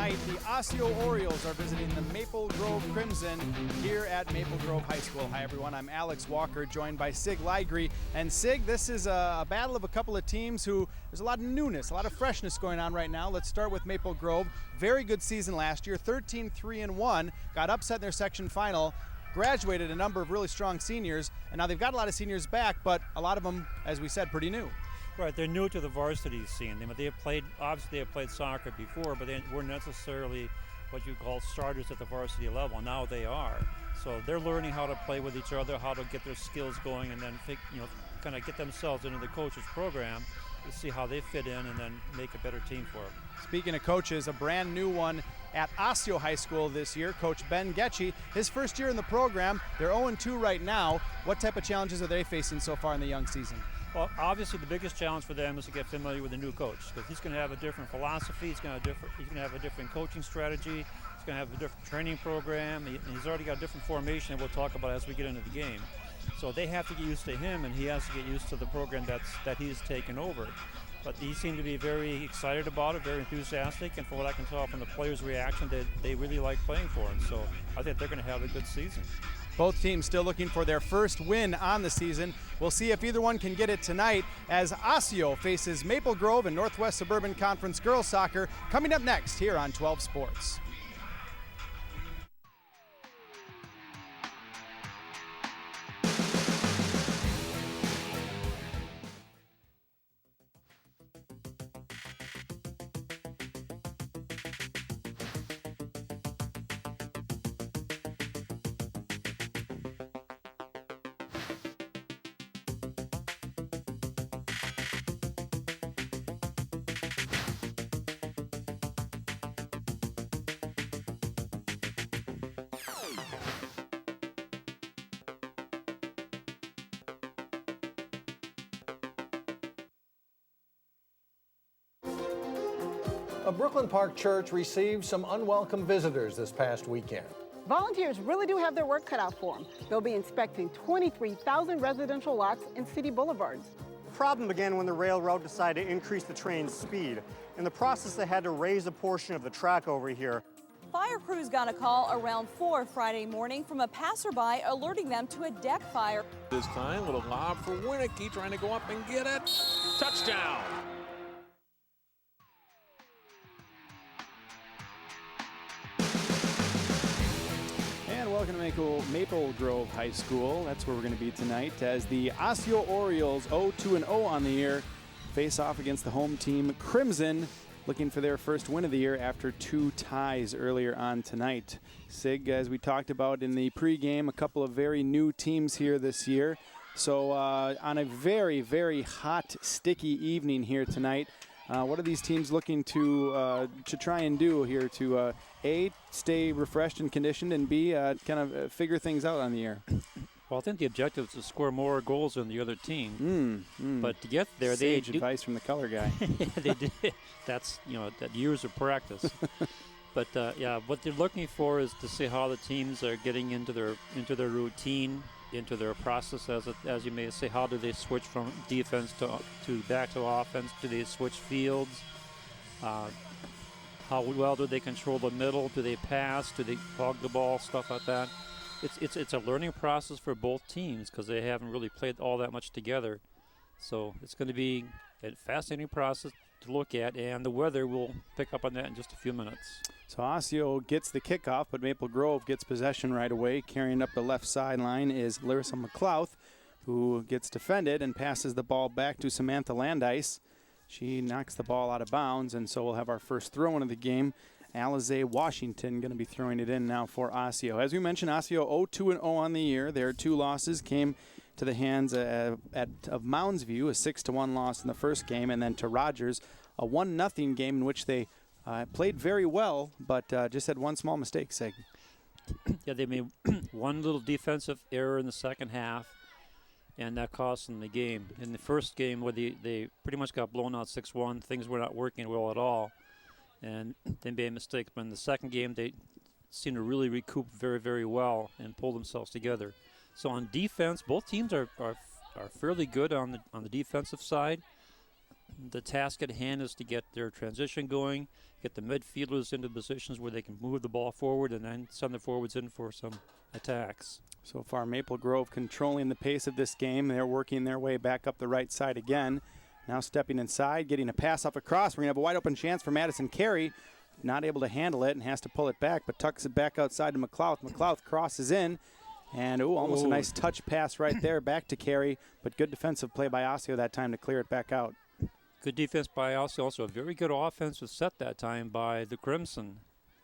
Tonight, the Osseo Orioles are visiting the Maple Grove Crimson here at Maple Grove High School. Hi, everyone. I'm Alex Walker, joined by Sig Ligre. And Sig, this is a battle of a couple of teams who there's a lot of newness, a lot of freshness going on right now. Let's start with Maple Grove. Very good season last year, 13-3-1, got upset in their section final, graduated a number of really strong seniors, and now they've got a lot of seniors back, but a lot of them, as we said, pretty new. Right, they're new to the varsity scene. They have played soccer before, but they weren't necessarily what you call starters at the varsity level. Now they are. So they're learning how to play with each other, how to get their skills going, and then kind of get themselves into the coach's program to see how they fit in and then make a better team for them. Speaking of coaches, a brand new one at Osseo High School this year, Coach Ben Getchy. His first year in the program, they're 0-2 right now. What type of challenges are they facing so far in the young season? Well, obviously the biggest challenge for them is to get familiar with the new coach, because he's going to have a different philosophy, he's going to have a different coaching strategy, he's going to have a different training program, and he's already got a different formation that we'll talk about as we get into the game. So they have to get used to him, and he has to get used to the program that he's taken over. But he seemed to be very excited about it, very enthusiastic, and from what I can tell from the players' reaction, they really like playing for him. So I think they're going to have a good season. Both teams still looking for their first win on the season. We'll see if either one can get it tonight as Osseo faces Maple Grove in Northwest Suburban Conference Girls Soccer, coming up next here on 12 Sports. A Brooklyn Park church received some unwelcome visitors this past weekend. Volunteers really do have their work cut out for them. They'll be inspecting 23,000 residential lots and city boulevards. The problem began when the railroad decided to increase the train's speed. In the process, they had to raise a portion of the track over here. Fire crews got a call around 4 Friday morning from a passerby alerting them to a deck fire. This time, little lob for Winnicky, trying to go up and get it. Touchdown! Welcome to Maple Grove High School. That's where we're going to be tonight as the Osseo Orioles 0-2-0 on the year face off against the home team Crimson, looking for their first win of the year after 2 ties earlier on tonight. Sig, as we talked about in the pregame, a couple of very new teams here this year. So on a very, very hot, sticky evening here tonight, what are these teams looking to try and do here to A, stay refreshed and conditioned, and B, kind of figure things out on the air? Well, I think the objective is to score more goals than the other team. But to get there, Sage advice from the color guy. They did. That's that years of practice. But yeah, what they're looking for is to see how the teams are getting into their routine, into their process, as you may say. How do they switch from defense to back to offense? Do they switch fields? How well do they control the middle? Do they pass? Do they hog the ball? Stuff like that. It's a learning process for both teams because they haven't really played all that much together. So it's going to be a fascinating process to look at, and the weather will pick up on that in just a few minutes. So Osseo gets the kickoff, but Maple Grove gets possession right away. Carrying up the left sideline is Larissa McLouth, who gets defended and passes the ball back to Samantha Landice. She knocks the ball out of bounds, and so we'll have our first throw-in of the game. Alize Washington going to be throwing it in now for Osseo. As we mentioned, Osseo 0-2-0 on the year. Their 2 losses came to the hands of Mounds View, a 6-1 loss in the first game, and then to Rogers, a 1-0 game in which they played very well, but just had one small mistake, Sig. Yeah, they made one little defensive error in the second half, and that cost them the game. In the first game, where they pretty much got blown out 6-1, things were not working well at all, and they made mistakes. But in the second game, they seemed to really recoup very, very well and pull themselves together. So on defense, both teams are fairly good on the defensive side. The task at hand is to get their transition going, get the midfielders into positions where they can move the ball forward, and then send the forwards in for some attacks. So far, Maple Grove controlling the pace of this game. They're working their way back up the right side again. Now stepping inside, getting a pass off across. We're going to have a wide open chance for Madison Carey. Not able to handle it and has to pull it back, but tucks it back outside to McLeod. McLeod crosses in, and almost a nice touch pass right there back to Carey, but good defensive play by Osseo that time to clear it back out. Good defense by Osseo. Also a very good offensive set that time by the Crimson.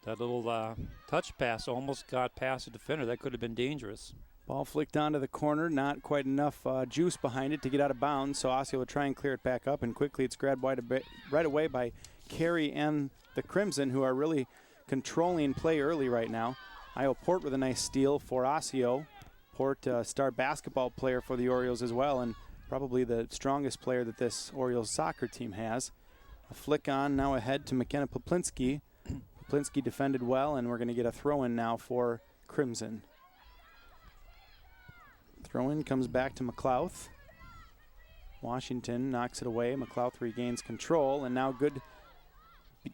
That little touch pass almost got past the defender. That could have been dangerous. Ball flicked onto the corner, not quite enough juice behind it to get out of bounds, so Osseo will try and clear it back up, and quickly it's grabbed right away by Carey and the Crimson, who are really controlling play early right now. Io Port with a nice steal for Osseo. Port, star basketball player for the Orioles as well, and probably the strongest player that this Orioles soccer team has. A flick on, now ahead to McKenna Poplinski. Poplinski defended well, and we're going to get a throw-in now for Crimson. Throw-in comes back to McLeod. Washington knocks it away. McLeod regains control, and now good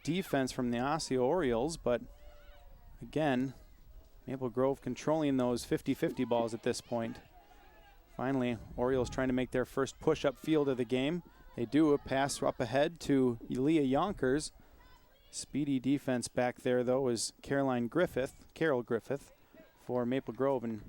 defense from the Osseo Orioles, but again, Maple Grove controlling those 50-50 balls at this point. Finally, Orioles trying to make their first push up field of the game. They do. A pass up ahead to Leah Yonkers. Speedy defense back there, though, is Carol Griffith for Maple Grove, and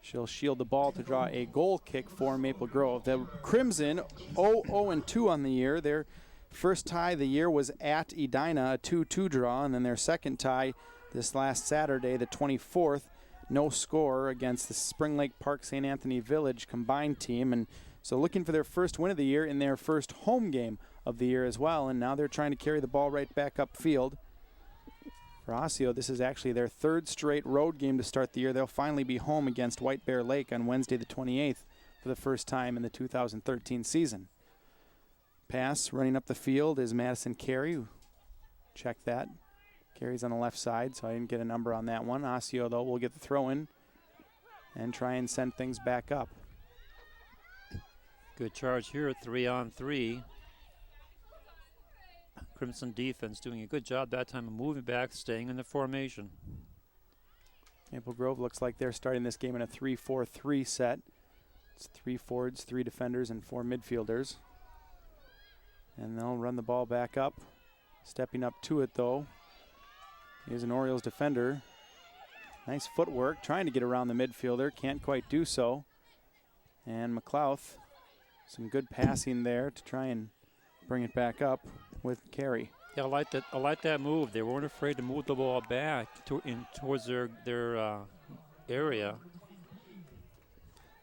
she'll shield the ball to draw a goal kick for Maple Grove. The Crimson 0-2 on the year. Their first tie of the year was at Edina, a 2-2 draw, and then their second tie this last Saturday, the 24th, no score against the Spring Lake Park St. Anthony Village combined team. And so looking for their first win of the year in their first home game of the year as well. And now they're trying to carry the ball right back upfield. For Osseo, this is actually their third straight road game to start the year. They'll finally be home against White Bear Lake on Wednesday the 28th for the first time in the 2013 season. Pass running up the field is Madison Carey. Check that. Carey's on the left side, so I didn't get a number on that one. Osseo, though, will get the throw in and try and send things back up. Good charge here, 3-on-3. Crimson defense doing a good job that time of moving back, staying in the formation. Maple Grove looks like they're starting this game in a 3-4-3 set. It's 3 forwards, 3 defenders, and 4 midfielders. And they'll run the ball back up. Stepping up to it, though, is an Orioles defender. Nice footwork, trying to get around the midfielder. Can't quite do so. And McLeod, some good passing there to try and bring it back up with Carey. Yeah, I like that move. They weren't afraid to move the ball back towards their area.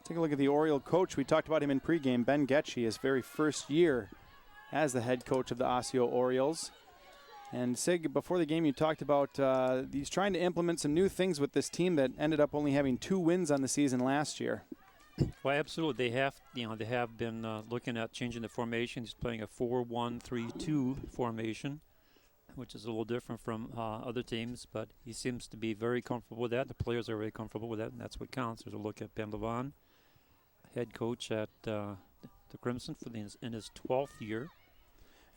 Take a look at the Oriole coach. We talked about him in pregame. Ben Getchie, his very first year as the head coach of the Osseo Orioles. And Sig, before the game, you talked about he's trying to implement some new things with this team that ended up only having 2 wins on the season last year. Well, absolutely. They have been looking at changing the formation. He's playing a 4-1-3-2 formation, which is a little different from other teams, but he seems to be very comfortable with that. The players are very comfortable with that, and that's what counts. There's a look at Ben Levon, head coach at the Crimson in his 12th year.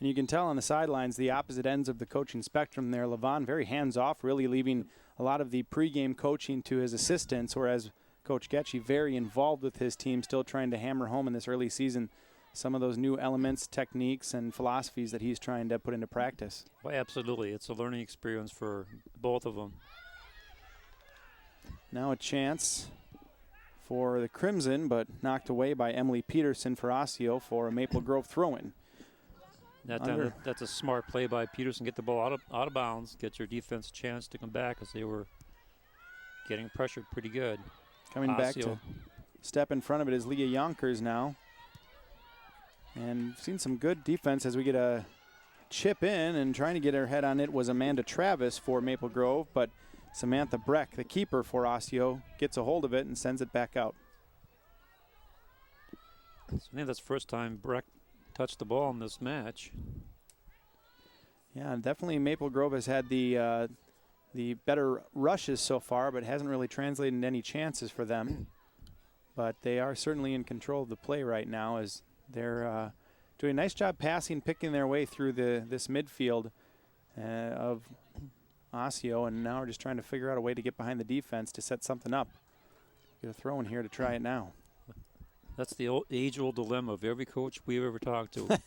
And you can tell on the sidelines the opposite ends of the coaching spectrum there. Levon very hands-off, really leaving a lot of the pregame coaching to his assistants, whereas Coach Getchie very involved with his team, still trying to hammer home in this early season some of those new elements, techniques, and philosophies that he's trying to put into practice. Well, absolutely. It's a learning experience for both of them. Now a chance for the Crimson, but knocked away by Emily Peterson for Osseo for a Maple Grove throw-in. That time, that's a smart play by Peterson. Get the ball out of bounds, get your defense a chance to come back, as they were getting pressured pretty good. Coming back to step in front of it is Leah Yonkers now. And we've seen some good defense as we get a chip in, and trying to get her head on it was Amanda Travis for Maple Grove, but Samantha Breck, the keeper for Osseo, gets a hold of it and sends it back out. So I think that's the first time Breck touched the ball in this match. Yeah, definitely Maple Grove has had the better rushes so far, but hasn't really translated into any chances for them. But they are certainly in control of the play right now, as they're doing a nice job passing, picking their way through this midfield of Osseo, and now we're just trying to figure out a way to get behind the defense to set something up. Get a throw in here to try it now. That's the age-old dilemma of every coach we've ever talked to.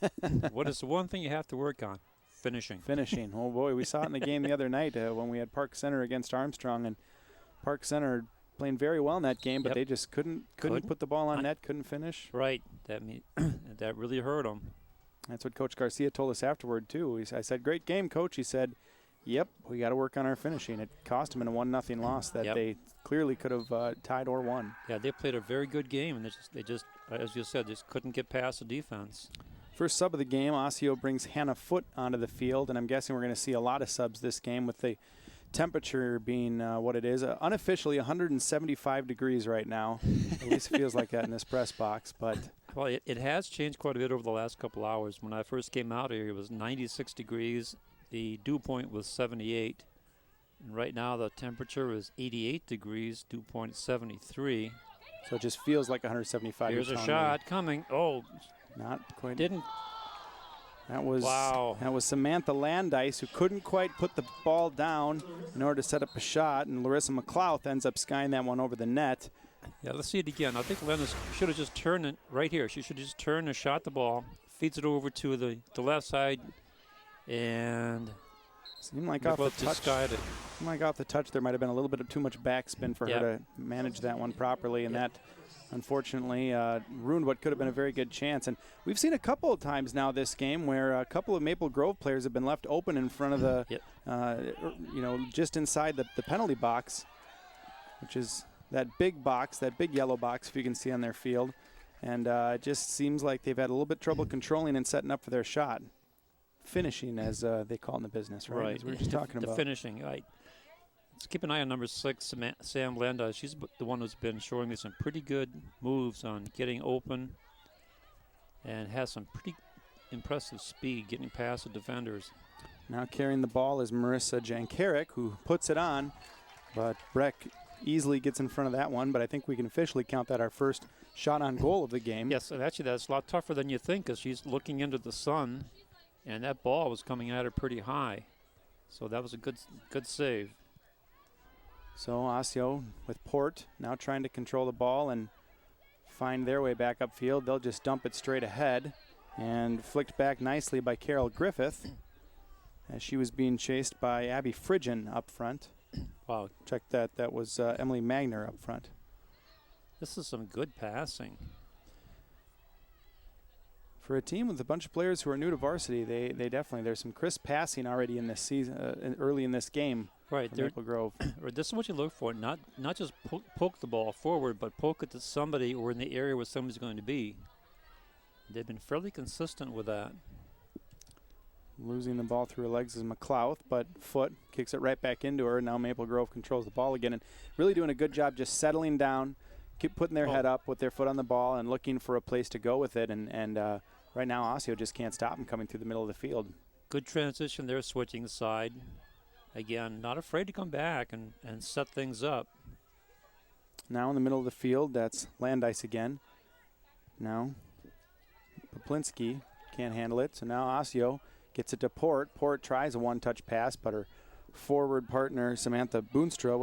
What is the one thing you have to work on? Finishing. Finishing. Oh, boy, we saw it in the game the other night when we had Park Center against Armstrong, and Park Center playing very well in that game, but they just couldn't put the ball on net, couldn't finish. Right. That really hurt them. That's what Coach Garcia told us afterward, too. I said, great game, Coach. He said, yep, we got to work on our finishing. It cost them in a 1-0 loss that they clearly could have tied or won. Yeah, they played a very good game, and they just, as you said, just couldn't get past the defense. First sub of the game, Osseo brings Hannah Foote onto the field, and I'm guessing we're going to see a lot of subs this game with the temperature being what it is. Unofficially 175 degrees right now. At least it feels like that in this press box. But well, it has changed quite a bit over the last couple hours. When I first came out here, it was 96 degrees. The dew point was 78. And right now the temperature is 88 degrees, dew point 73. So it just feels like 175. Here's a shot coming. Oh, not quite. Didn't. That was wow. That was Samantha Landice, who couldn't quite put the ball down in order to set up a shot, and Larissa McLeod ends up skying that one over the net. Yeah, let's see it again. I think Lennis should have just turned it right here. She should have just turned and shot the ball, feeds it over to the left side, and seemed like off the touch. Seemed like off the touch there might have been a little bit of too much backspin for her to manage that one properly, and that unfortunately ruined what could have been a very good chance. And we've seen a couple of times now this game where a couple of Maple Grove players have been left open in front of the, just inside the penalty box, which is that big box, that big yellow box, if you can see on their field. And it just seems like they've had a little bit trouble controlling and setting up for their shot. Finishing, as they call it in the business, right? As we were just talking about. The finishing, right. Let's keep an eye on number 6, Sam Landa. She's the one who's been showing me some pretty good moves on getting open and has some pretty impressive speed getting past the defenders. Now carrying the ball is Marissa Jankarek, who puts it on, but Breck easily gets in front of that one, but I think we can officially count that our first shot on goal of the game. Yes, and actually that's a lot tougher than you think, because she's looking into the sun, and that ball was coming at her pretty high. So that was a good save. So Osseo with Port now trying to control the ball and find their way back upfield. They'll just dump it straight ahead and flicked back nicely by Carol Griffith as she was being chased by Abby Fridgen up front. Wow. Check that. That was Emily Magner up front. This is some good passing. For a team with a bunch of players who are new to varsity, they definitely, there's some crisp passing already in this season, early in this game. Right, Maple Grove. This is what you look for, not just poke the ball forward, but poke it to somebody or in the area where somebody's going to be. They've been fairly consistent with that. Losing the ball through her legs is McLeod, but Foote kicks it right back into her. Now Maple Grove controls the ball again and really doing a good job just settling down, keep putting their head up with their foot on the ball and looking for a place to go with it. And right now Osseo just can't stop them coming through the middle of the field. Good transition there, switching side. Again, not afraid to come back and set things up. Now in the middle of the field, that's Landice again. Now Poplinski can't handle it, so now Osseo gets it to Port. Port tries a one-touch pass, but her forward partner, Samantha Boonstra,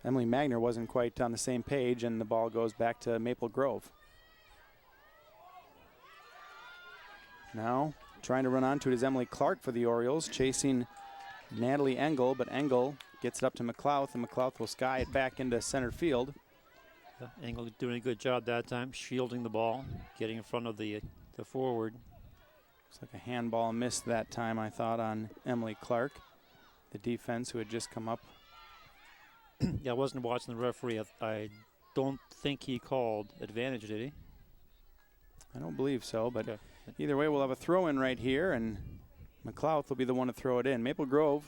Emily Magner wasn't quite on the same page, and the ball goes back to Maple Grove. Now trying to run onto it is Emily Clark for the Orioles, chasing Natalie Engel, but Engel gets it up to McLeod, and McLeod will sky it back into center field. Engel doing a good job that time, shielding the ball, getting in front of the forward. Looks like a handball miss that time, I thought, on Emily Clark, the defense who had just come up. Yeah, I wasn't watching the referee. I don't think he called advantage, did he? I don't believe so, but either way, we'll have a throw-in right here, and McLeod will be the one to throw it in. Maple Grove,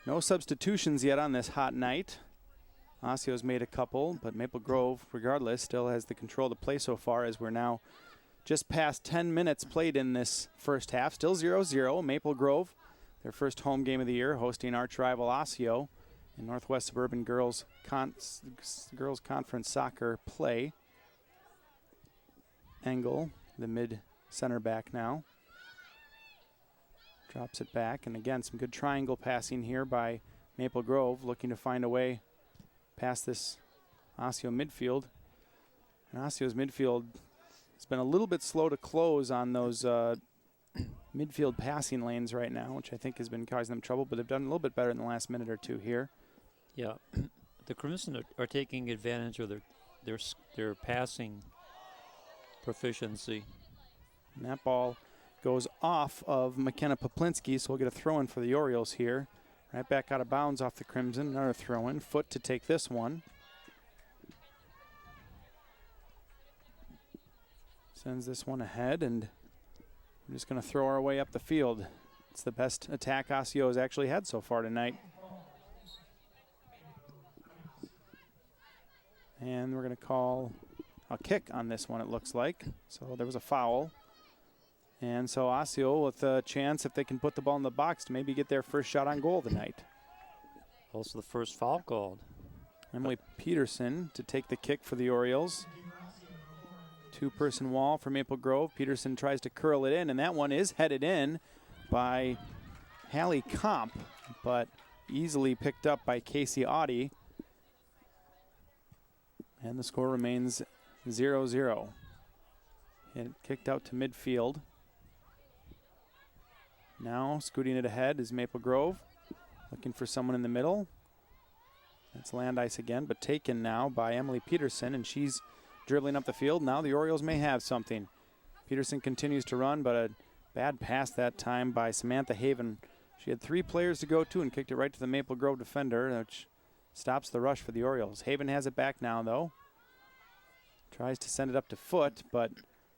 no substitutions yet on this hot night. Osseo's made a couple, but Maple Grove, regardless, still has the control to play so far as we're now just past 10 minutes played in this first half. Still 0-0. Maple Grove, their first home game of the year, hosting arch rival Osseo in Northwest Suburban Girls Conference Soccer play. Engel, the center back now. Drops it back, and again, some good triangle passing here by Maple Grove, looking to find a way past this Osseo midfield. And Osseo's midfield has been a little bit slow to close on those midfield passing lanes right now, which I think has been causing them trouble, but they've done a little bit better in the last minute or two here. Yeah, the Crimson are taking advantage of their passing proficiency. And that ball goes off of McKenna Poplinski, so we'll get a throw-in for the Orioles here. Right back out of bounds off the Crimson. Another throw-in. Foot to take this one. Sends this one ahead, and we're just going to throw our way up the field. It's the best attack Osseo has actually had so far tonight. And we're going to call a kick on this one, it looks like. So there was a foul. And so Osseo with a chance, if they can put the ball in the box, to maybe get their first shot on goal tonight. Also the first foul called. Emily Peterson to take the kick for the Orioles. Two-person wall for Maple Grove. Peterson tries to curl it in, and that one is headed in by Hallie Komp, but easily picked up by Casey Audie. And the score remains 0-0. It kicked out to midfield. Now scooting it ahead is Maple Grove, looking for someone in the middle. That's Landice again, but taken now by Emily Peterson, and she's dribbling up the field. Now the Orioles may have something. Peterson continues to run, but a bad pass that time by Samantha Haven. She had 3 players to go to and kicked it right to the Maple Grove defender, which stops the rush for the Orioles. Haven has it back now, though. Tries to send it up to Foot, but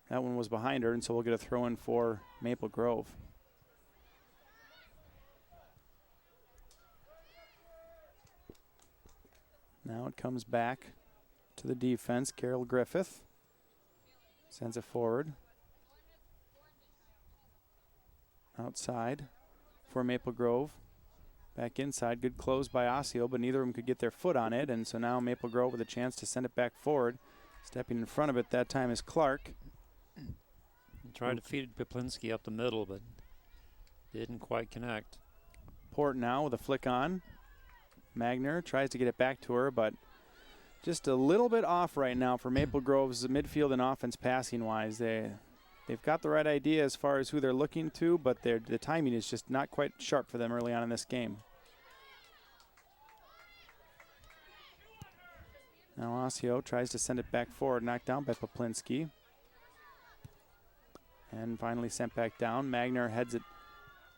that one was behind her, and so we'll get a throw-in for Maple Grove. Now it comes back to the defense. Carol Griffith sends it forward. Outside for Maple Grove. Back inside. Good close by Osseo, but neither of them could get their foot on it, and so now Maple Grove with a chance to send it back forward. Stepping in front of it that time is Clark. Tried to feed Poplinski up the middle, but didn't quite connect. Port now with a flick on. Magner tries to get it back to her, but just a little bit off right now for Maple Grove's midfield and offense passing-wise. They've got the right idea as far as who they're looking to, but the timing is just not quite sharp for them early on in this game. Now Osseo tries to send it back forward, knocked down by Poplinski. And finally sent back down. Magner heads it,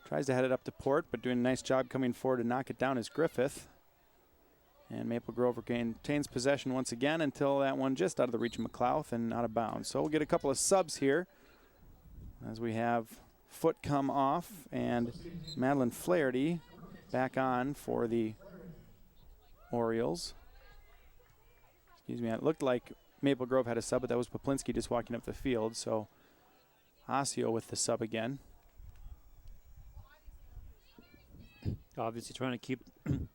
tries to head it up to Port, but doing a nice job coming forward to knock it down is Griffith. And Maple Grove retains possession once again until that one just out of the reach of McLeod and out of bounds. So we'll get a couple of subs here as we have Foot come off and Madeline Flaherty back on for the Orioles. Excuse me, it looked like Maple Grove had a sub, but that was Poplinski just walking up the field. So Osseo with the sub again. Obviously trying to keep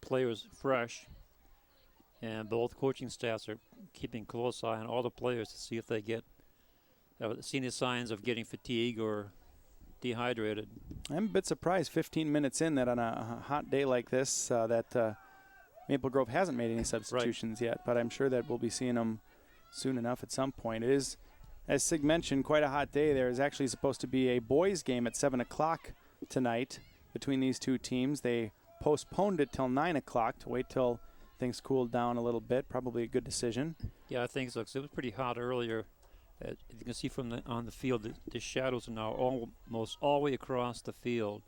players fresh, and both coaching staffs are keeping a close eye on all the players to see if they get seen any signs of getting fatigue or dehydrated. I'm a bit surprised 15 minutes in that on a hot day like this that Maple Grove hasn't made any substitutions yet, but I'm sure that we'll be seeing them soon enough at some point. It is, as Sig mentioned, quite a hot day. There is actually supposed to be a boys game at 7 o'clock tonight between these two teams. They postponed it till 9 o'clock to wait till things cooled down a little bit. Probably a good decision. Yeah, I think so, 'cause it was pretty hot earlier. You can see from on the field, the shadows are now almost all the way across the field,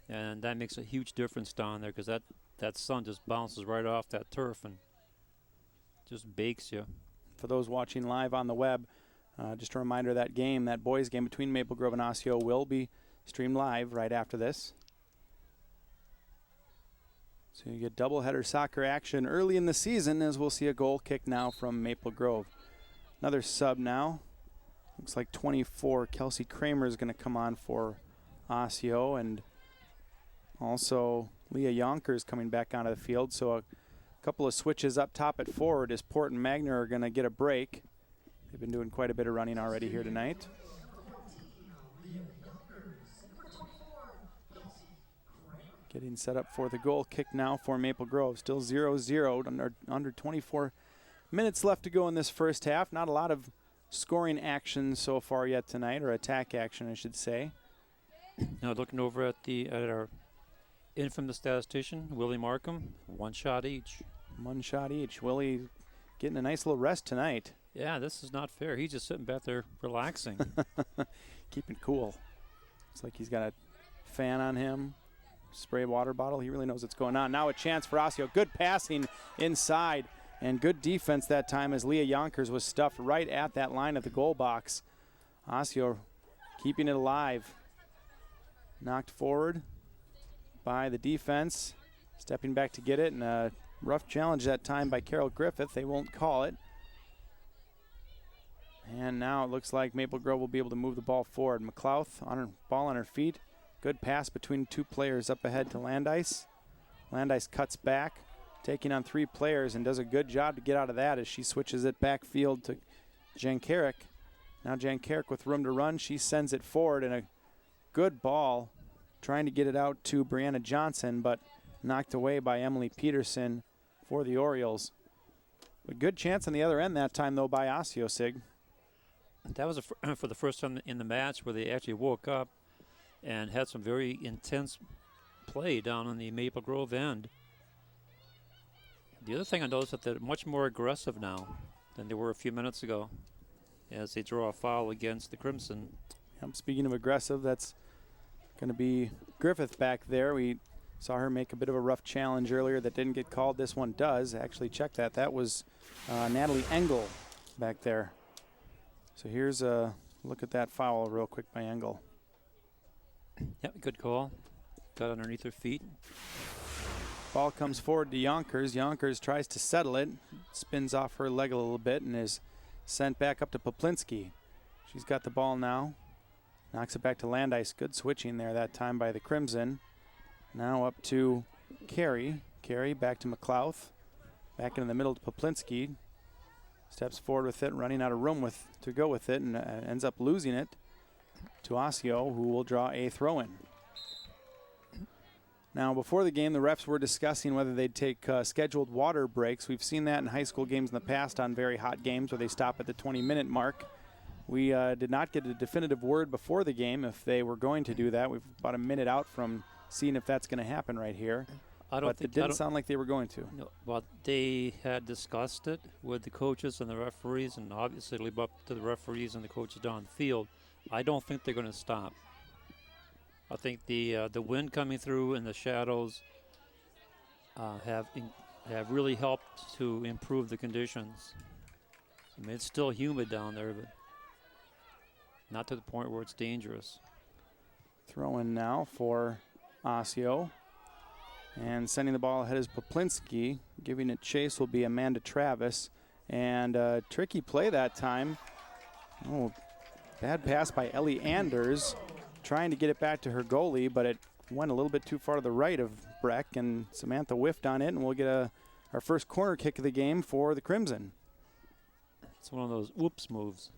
and that makes a huge difference down there, because that sun just bounces right off that turf and just bakes you. For those watching live on the web, just a reminder that game, that boys game between Maple Grove and Osseo, will be streamed live right after this. So you get doubleheader soccer action early in the season, as we'll see a goal kick now from Maple Grove. Another sub now. Looks like 24, Kelsey Kramer is going to come on for Osseo, and also Leah Yonkers coming back onto the field. So a couple of switches up top at forward as Port and Magner are going to get a break. They've been doing quite a bit of running already here tonight. Getting set up for the goal kick now for Maple Grove. Still 0-0, under 24 minutes left to go in this first half. Not a lot of scoring action so far yet tonight, or attack action, I should say. Now looking over at our infamous statistician, Willie Markham, one shot each. One shot each. Willie getting a nice little rest tonight. Yeah, this is not fair. He's just sitting back there relaxing. Keeping cool. Looks like he's got a fan on him. Spray water bottle. He really knows what's going on. Now a chance for Osseo. Good passing inside and good defense that time as Leah Yonkers was stuffed right at that line of the goal box. Osseo keeping it alive. Knocked forward by the defense. Stepping back to get it, and a rough challenge that time by Carol Griffith. They won't call it. And now it looks like Maple Grove will be able to move the ball forward. McLouth on her ball on her feet. Good pass between two players up ahead to Landice. Landice cuts back, taking on three players, and does a good job to get out of that as she switches it backfield to Jankarik. Now Jankarik with room to run. She sends it forward, and a good ball trying to get it out to Brianna Johnson, but knocked away by Emily Peterson for the Orioles. A good chance on the other end that time, though, by Osseo, Sig. That was for the first time in the match where they actually woke up and had some very intense play down on the Maple Grove end. The other thing I noticed is that they're much more aggressive now than they were a few minutes ago as they draw a foul against the Crimson. Speaking of aggressive, that's going to be Griffith back there. We saw her make a bit of a rough challenge earlier that didn't get called. This one does. Actually, check that. That was Natalie Engel back there. So here's a look at that foul real quick by Engel. Yep, good call. Got underneath her feet. Ball comes forward to Yonkers. Yonkers tries to settle it, spins off her leg a little bit, and is sent back up to Poplinski. She's got the ball now. Knocks it back to Landice. Good switching there that time by the Crimson. Now up to Carey. Carey back to McLouth. Back into the middle to Poplinski. Steps forward with it, running out of room to go with it, and ends up losing it to Osseo, who will draw a throw-in. Now, before the game, the refs were discussing whether they'd take scheduled water breaks. We've seen that in high school games in the past on very hot games where they stop at the 20-minute mark. We did not get a definitive word before the game if they were going to do that. We've about a minute out from seeing if that's going to happen right here. But it didn't sound like they were going to. No, well, they had discussed it with the coaches and the referees, and obviously leave up to the referees and the coaches down the field. I don't think they're going to stop. I think the wind coming through and the shadows have really helped to improve the conditions. I mean, it's still humid down there, but not to the point where it's dangerous. Throw in now for Osseo. And sending the ball ahead is Poplinski. Giving it chase will be Amanda Travis. And tricky play that time. Oh, bad pass by Ellie Anders. Trying to get it back to her goalie, but it went a little bit too far to the right of Breck, and Samantha whiffed on it, and we'll get our first corner kick of the game for the Crimson. It's one of those whoops moves.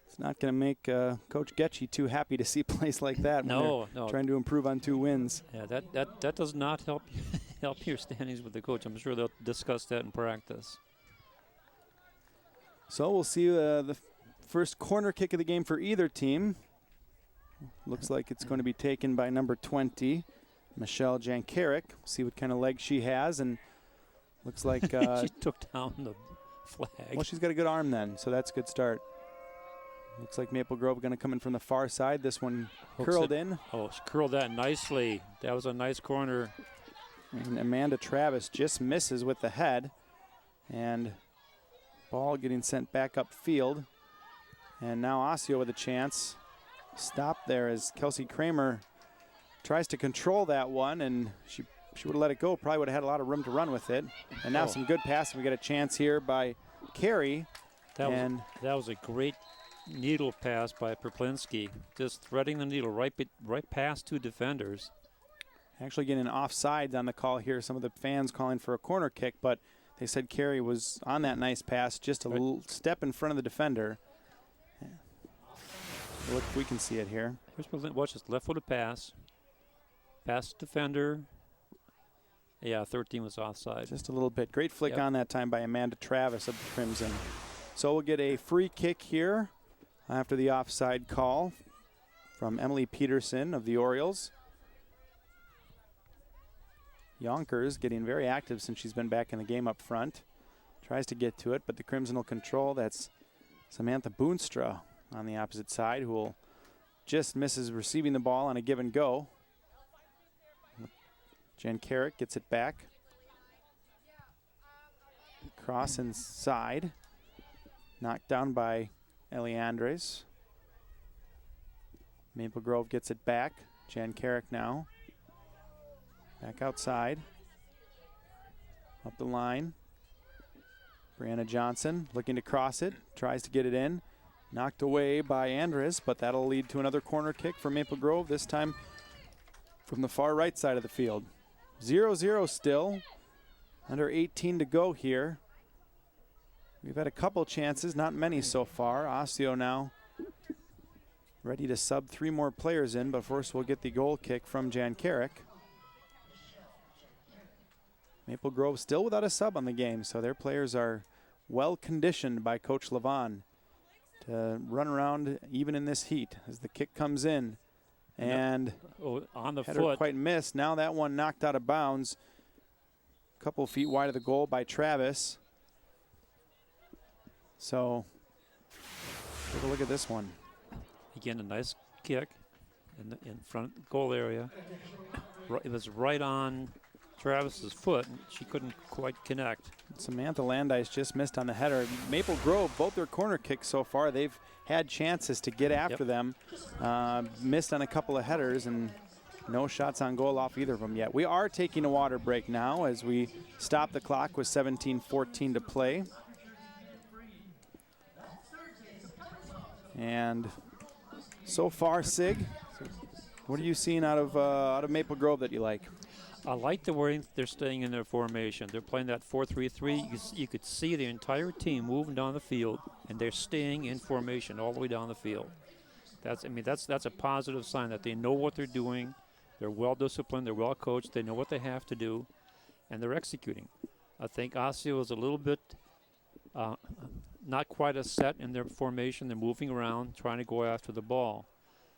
It's not going to make Coach Getchy too happy to see plays like that. No. Trying to improve on 2 wins. Yeah, that does not help help your standings with the coach. I'm sure they'll discuss that in practice. So we'll see the first corner kick of the game for either team. Looks like it's going to be taken by number 20, Michelle Jankarik. See what kind of leg she has, and looks like she took down the flag. Well, she's got a good arm then, so that's a good start. Looks like Maple Grove going to come in from the far side. This one curled in. Oh, she curled that nicely. That was a nice corner. And Amanda Travis just misses with the head. And ball getting sent back upfield. And now Osseo with a chance. Stop there as Kelsey Kramer tries to control that one, and she would have let it go. Probably would have had a lot of room to run with it. And now some good passing. We got a chance here by Carey. That was a great needle pass by Poplinski, just threading the needle right past 2 defenders. Actually getting offsides on the call here. Some of the fans calling for a corner kick, but they said Carey was on that nice pass, just a little step in front of the defender. Look if we can see it here. Watch this left-footed pass. Pass defender. Yeah, 13 was offside. Just a little bit. Great flick Yep. on that time by Amanda Travis of the Crimson. So we'll get a free kick here after the offside call from Emily Peterson of the Orioles. Yonkers getting very active since she's been back in the game up front. Tries to get to it, but the Crimson will control. That's Samantha Boonstra on the opposite side, who will just misses receiving the ball on a give and go. Jen Carrick gets it back. Cross inside. Knocked down by Ellie Andres. Maple Grove gets it back. Jen Carrick now. Back outside. Up the line. Brianna Johnson looking to cross it. Tries to get it in. Knocked away by Andres, but that'll lead to another corner kick for Maple Grove, this time from the far right side of the field. 0-0 still. Under 18 to go here. We've had a couple chances, not many so far. Osseo now ready to sub 3 more players in, but first we'll get the goal kick from Jan Carrick. Maple Grove still without a sub on the game, so their players are well conditioned by Coach Levon to run around even in this heat as the kick comes in. And on the header foot. quite missed. Now that one knocked out of bounds. A couple feet wide of the goal by Travis. So take a look at this one. Again, a nice kick in front goal area. It was right on Travis's foot, and she couldn't quite connect. Samantha Landis just missed on the header. Maple Grove, both their corner kicks so far, they've had chances to get after them. Missed on a couple of headers, and no shots on goal off either of them yet. We are taking a water break now as we stop the clock with 17:14 to play. And so far, Sig, what are you seeing out of Maple Grove that you like? I like the way they're staying in their formation. They're playing that 4-3-3. You could see the entire team moving down the field, and they're staying in formation all the way down the field. That's a positive sign that they know what they're doing. They're well disciplined. They're well coached. They know what they have to do, and they're executing. I think Osseo is a little bit not quite as set in their formation. They're moving around, trying to go after the ball.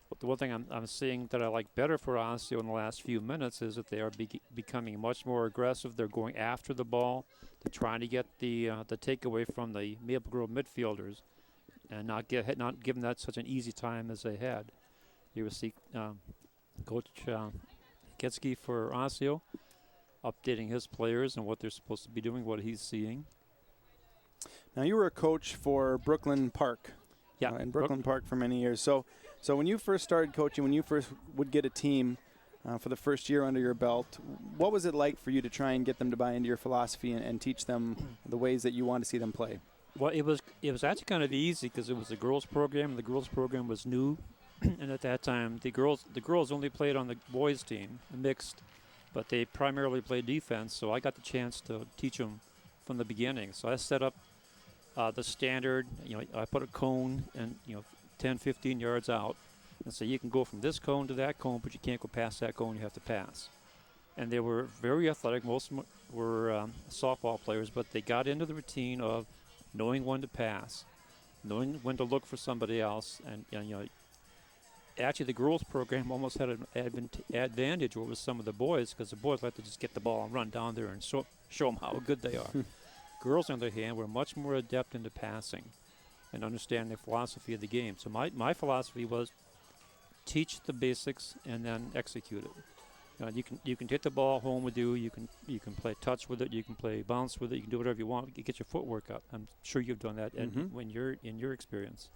But the one thing I'm seeing that I like better for Osseo in the last few minutes is that they are becoming much more aggressive. They're going after the ball. They're trying to get the takeaway from the Maple Grove midfielders and not give them that such an easy time as they had. You will see Coach Ketsky for Osseo updating his players and what they're supposed to be doing, what he's seeing. Now, you were a coach for Brooklyn Park. Yeah, in Brooklyn Park for many years. So when you first started coaching, when you first would get a team for the first year under your belt, what was it like for you to try and get them to buy into your philosophy and teach them the ways that you want to see them play? Well, it was actually kind of easy because it was a girls program, and the girls program was new. And at that time, the girls only played on the boys team, mixed, but they primarily played defense. So I got the chance to teach them from the beginning. So I set up the standard. I put a cone and 10, 15 yards out, and so you can go from this cone to that cone, but you can't go past that cone. You have to pass. And they were very athletic. Most of them were softball players, but they got into the routine of knowing when to pass, knowing when to look for somebody else, and actually the girls program almost had an advantage over some of the boys because the boys like to just get the ball and run down there and show them how good they are. Girls, on the other hand, were much more adept into passing and understanding the philosophy of the game. So my philosophy was teach the basics and then execute it. You can take the ball home with you. You can play touch with it. You can play bounce with it. You can do whatever you want. You get your footwork up. I'm sure you've done that when you're in your experience.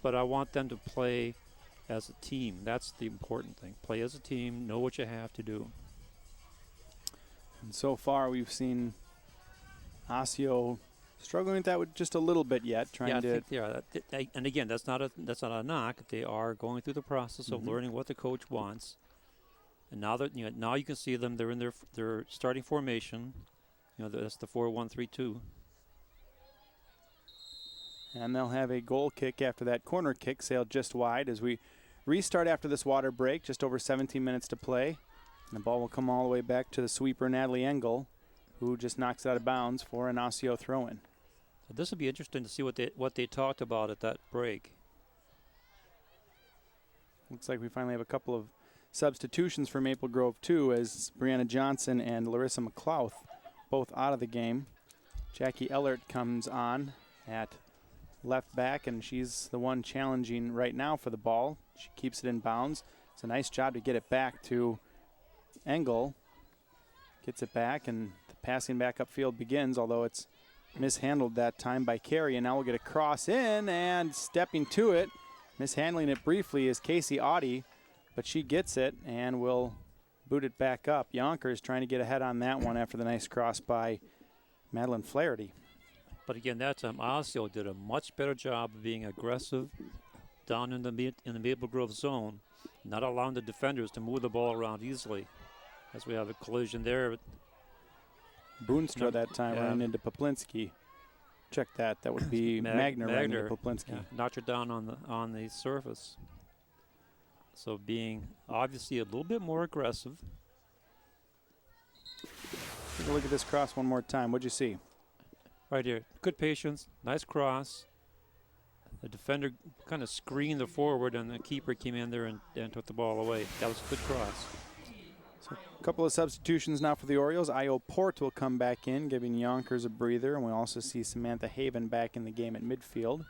But I want them to play as a team. That's the important thing. Play as a team. Know what you have to do. And so far, we've seen Osseo struggling with that with just a little bit yet, trying to. I think they are. And again, that's not a knock. They are going through the process of learning what the coach wants. And now that now you can see them. They're in their starting formation. That's the 4-1-3-2. And they'll have a goal kick after that corner kick sailed just wide as we restart after this water break, just over 17 minutes to play. And the ball will come all the way back to the sweeper, Natalie Engel, who just knocks it out of bounds for an Osseo throw-in. So this will be interesting to see what they talked about at that break. Looks like we finally have a couple of substitutions for Maple Grove, too, as Brianna Johnson and Larissa McLeod both out of the game. Jackie Ellert comes on at left back, and she's the one challenging right now for the ball. She keeps it in bounds. It's a nice job to get it back to Engel. Gets it back, and the passing back upfield begins, although it's mishandled that time by Carey. And now we'll get a cross in, and stepping to it, mishandling it briefly, is Casey Audie, but she gets it and will boot it back up. Yonkers trying to get ahead on that one after the nice cross by Madeline Flaherty. But again, that time Osseo did a much better job of being aggressive down in the Maple Grove zone, not allowing the defenders to move the ball around easily. As we have a collision there. Boonstra that time running into Poplinski. Check that. That would be Magner running into Poplinski. Yeah, knocked her down on the surface. So being obviously a little bit more aggressive. Take a look at this cross one more time. What'd you see? Right here. Good patience. Nice cross. The defender kind of screened the forward, and the keeper came in there and took the ball away. That was a good cross. So a couple of substitutions now for the Orioles. Io Port will come back in, giving Yonkers a breather, and we also see Samantha Haven back in the game at midfield.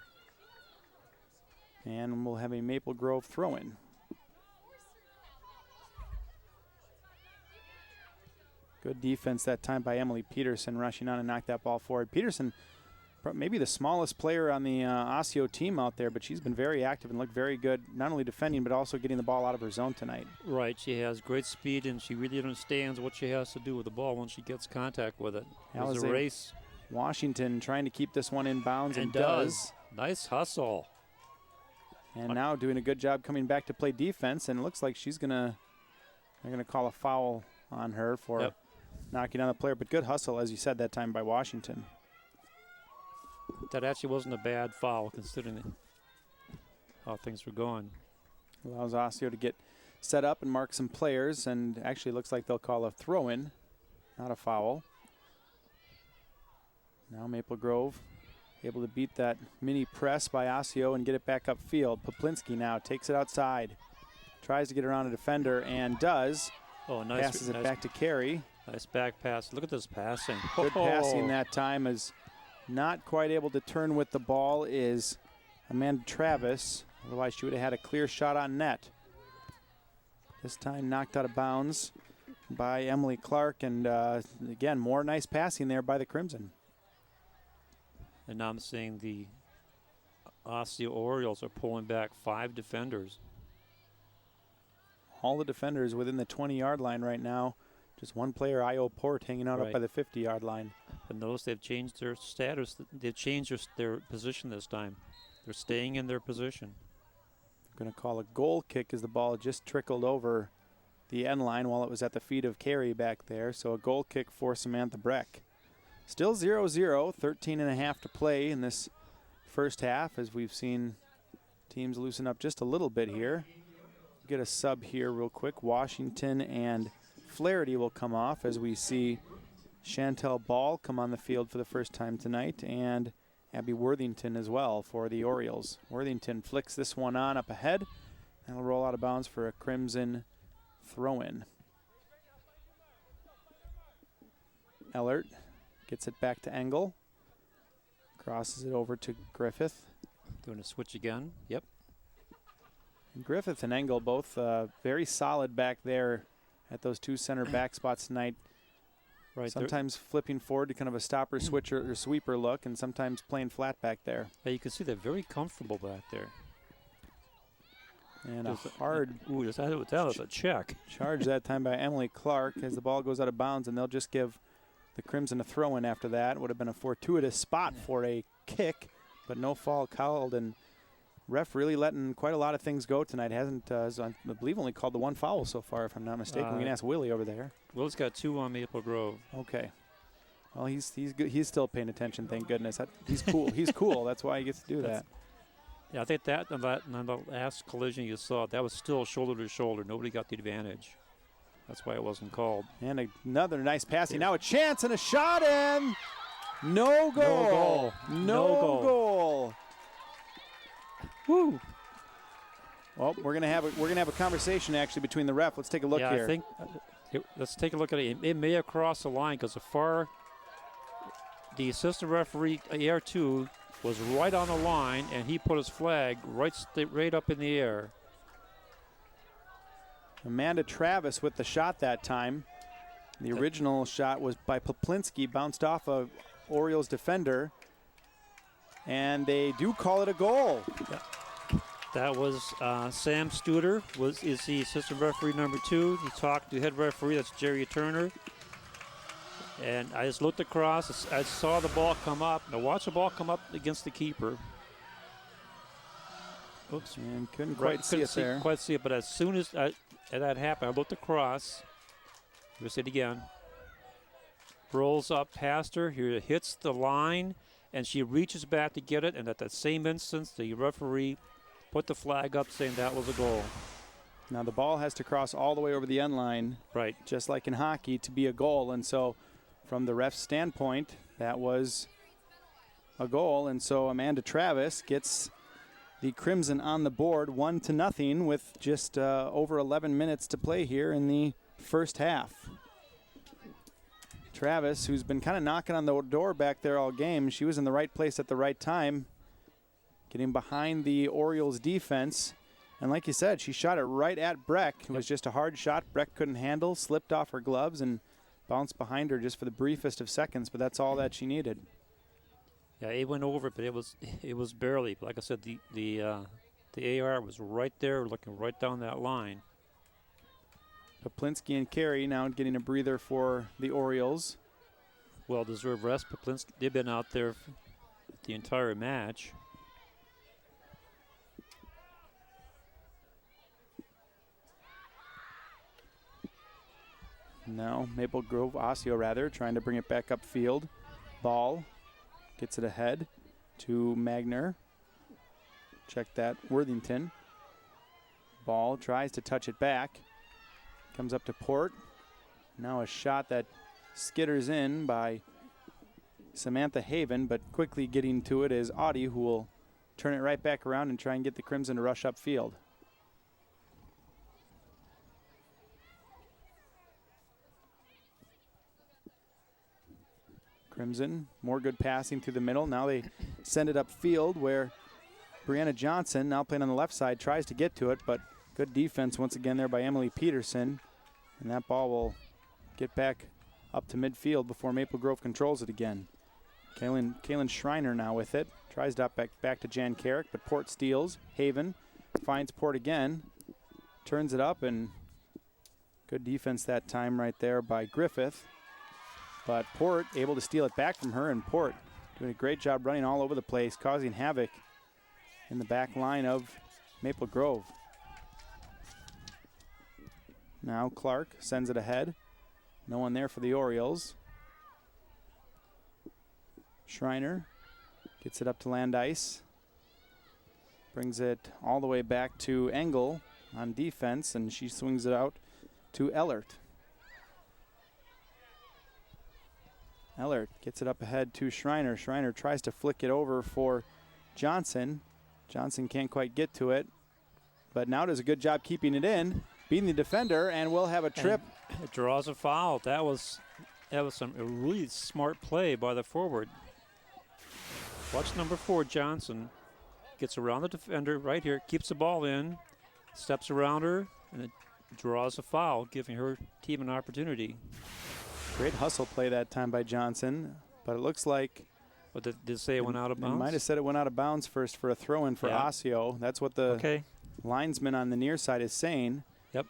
And we'll have a Maple Grove throw-in. Good defense that time by Emily Peterson, rushing on and knock that ball forward. Peterson, maybe the smallest player on the Osseo team out there, but she's been very active and looked very good, not only defending, but also getting the ball out of her zone tonight. Right, she has great speed, and she really understands what she has to do with the ball when she gets contact with it. It was a race. Washington trying to keep this one in bounds and does. Nice hustle. And now doing a good job coming back to play defense, and it looks like they're gonna call a foul on her for knocking down the player, but good hustle, as you said, that time by Washington. That actually wasn't a bad foul considering how things were going. Allows Osseo to get set up and mark some players, and actually looks like they'll call a throw-in, not a foul. Now Maple Grove able to beat that mini press by Osseo and get it back upfield. Poplinski now takes it outside, tries to get around a defender and does. Oh, nice. Passes it back to Carey. Nice back pass. Look at this passing. Good passing that time. Is not quite able to turn with the ball is Amanda Travis. Otherwise, she would have had a clear shot on net. This time knocked out of bounds by Emily Clark. And again, more nice passing there by the Crimson. And now I'm seeing the Osseo Orioles are pulling back 5 defenders. All the defenders within the 20-yard line right now. Just one player, Io Port, hanging out up by the 50-yard line. But notice they've changed their status. They've changed their position this time. They're staying in their position. Going to call a goal kick as the ball just trickled over the end line while it was at the feet of Carey back there. So a goal kick for Samantha Breck. Still 0-0, 13 and a half to play in this first half as we've seen teams loosen up just a little bit here. Get a sub here real quick. Washington and Flaherty will come off as we see Chantel Ball come on the field for the first time tonight, and Abby Worthington as well for the Orioles. Worthington flicks this one on up ahead, and will roll out of bounds for a Crimson throw-in. Ellert gets it back to Engel. Crosses it over to Griffith. Doing a switch again. Yep. And Griffith and Engel both very solid back there at those 2 center back spots tonight. Right. Sometimes flipping forward to kind of a stopper, switcher, or sweeper look, and sometimes playing flat back there. Yeah, you can see they're very comfortable back there. And a hard that was a check. Charge that time by Emily Clark as the ball goes out of bounds, and they'll just give the Crimson a throw-in after that. Would have been a fortuitous spot for a kick, but no foul called. And ref really letting quite a lot of things go tonight. Hasn't, I believe, only called the 1 foul so far, if I'm not mistaken. We can ask Willie over there. Will's got 2 on Maple Grove. Okay. Well, he's good. He's still paying attention, thank goodness. He's cool. He's cool. That's why he gets to do that. Yeah, I think that in the last collision you saw, that was still shoulder to shoulder. Nobody got the advantage. That's why it wasn't called. And another nice passing. Now a chance and a shot, and no goal. No goal. Woo. Well, we're gonna have a conversation actually between the ref. Let's take a look here. I think let's take a look at it. It may have crossed the line because the assistant referee AR2 was right on the line, and he put his flag right up in the air. Amanda Travis with the shot that time. The original shot was by Poplinski, bounced off of Orioles defender, and they do call it a goal. Yeah. That was Sam Studer is the assistant referee number 2. He talked to head referee, that's Jerry Turner. And I just looked across. I saw the ball come up. Now watch the ball come up against the keeper. Oops. And couldn't quite see it. But as soon as that happened, I looked across. We'll see it again. Rolls up past her. Here it hits the line, and she reaches back to get it. And at that same instance, the referee put the flag up saying that was a goal. Now the ball has to cross all the way over the end line. Right. Just like in hockey to be a goal. And so from the ref's standpoint, that was a goal. And so Amanda Travis gets the Crimson on the board 1-0 with just over 11 minutes to play here in the first half. Travis, who's been kind of knocking on the door back there all game, she was in the right place at the right time, getting behind the Orioles defense. And like you said, she shot it right at Breck. It was just a hard shot Breck couldn't handle, slipped off her gloves and bounced behind her just for the briefest of seconds, but that's all that she needed. Yeah, it went over, but it was barely. Like I said, the AR was right there, looking right down that line. Poplinski and Carey now getting a breather for the Orioles. Well-deserved rest. Poplinski, they've been out there the entire match. Now Maple Grove, Osseo rather, trying to bring it back upfield. Ball gets it ahead to Magner. Check that, Worthington. Ball tries to touch it back. Comes up to Port. Now a shot that skitters in by Samantha Haven, but quickly getting to it is Audie, who will turn it right back around and try and get the Crimson to rush upfield. Crimson, more good passing through the middle. Now they send it upfield where Brianna Johnson, now playing on the left side, tries to get to it, but good defense once again there by Emily Peterson. And that ball will get back up to midfield before Maple Grove controls it again. Kaylin Schreiner now with it. Tries to back to Jan Carrick, but Port steals. Haven finds Port again. Turns it up, and good defense that time right there by Griffith. But Port able to steal it back from her, and Port doing a great job running all over the place, causing havoc in the back line of Maple Grove. Now Clark sends it ahead. No one there for the Orioles. Schreiner gets it up to Landice. Brings it all the way back to Engel on defense, and she swings it out to Ellert. Ellert gets it up ahead to Schreiner. Schreiner tries to flick it over for Johnson. Johnson can't quite get to it, but now does a good job keeping it in, beating the defender, and will have a trip. And it draws a foul. That was a really smart play by the forward. Watch number 4, Johnson. Gets around the defender right here, keeps the ball in, steps around her, and it draws a foul, giving her team an opportunity. Great hustle play that time by Johnson, but it looks like... But did it say it went out of bounds? It might have said it went out of bounds first for a throw-in for Osseo. That's what the linesman on the near side is saying. Yep.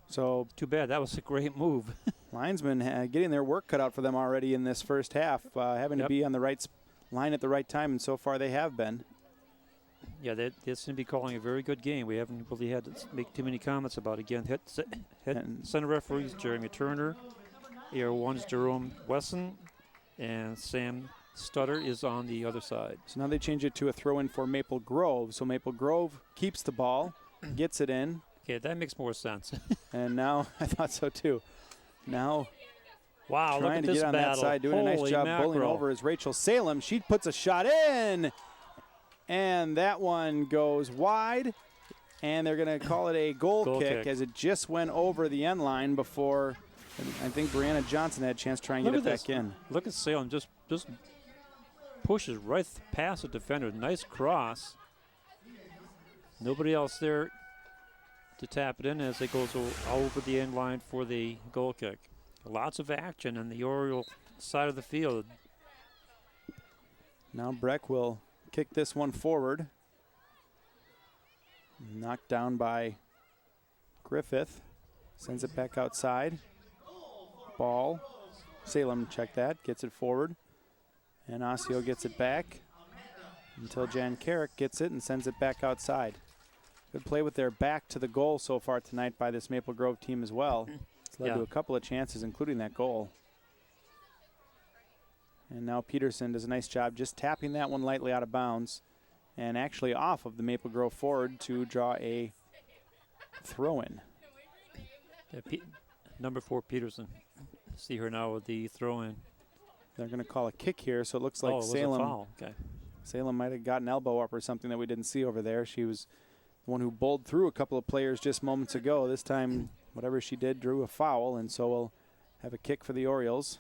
So too bad. That was a great move. Linesmen getting their work cut out for them already in this first half, having to be on the right line at the right time, and so far they have been. Yeah, they seem to be calling a very good game. We haven't really had to make too many comments about it. Again, center referees Jeremy Turner, AR1's Jerome Wesson, and Sam Stutter is on the other side. So now they change it to a throw-in for Maple Grove. So Maple Grove keeps the ball, gets it in. Okay, that makes more sense. And now, I thought so too. Now, wow, trying to look at this get on battle. that side, doing Holy a nice job mackerel. bowling over is Rachel Salem. She puts a shot in, and that one goes wide. And they're going to call it a goal kick as it just went over the end line before, I think Brianna Johnson had a chance to try and get it back in. Look at Salem, just pushes right past the defender. Nice cross. Nobody else there to tap it in as it goes over the end line for the goal kick. Lots of action on the Oriole side of the field. Now Breck will kick this one forward. Knocked down by Griffith. Sends it back outside. Ball. Salem, check that, gets it forward. And Osseo gets it back until Jan Carrick gets it and sends it back outside. Good play with their back to the goal so far tonight by this Maple Grove team as well. It's led to a couple of chances, including that goal. And now Peterson does a nice job just tapping that one lightly out of bounds and actually off of the Maple Grove forward to draw a throw-in. Yeah, number 4, Peterson. See her now with the throw-in. They're going to call a kick here, so it looks like it was Salem. a foul. Okay. Salem might have got an elbow up or something that we didn't see over there. She was the one who bowled through a couple of players just moments ago. This time, whatever she did drew a foul, and so we'll have a kick for the Orioles.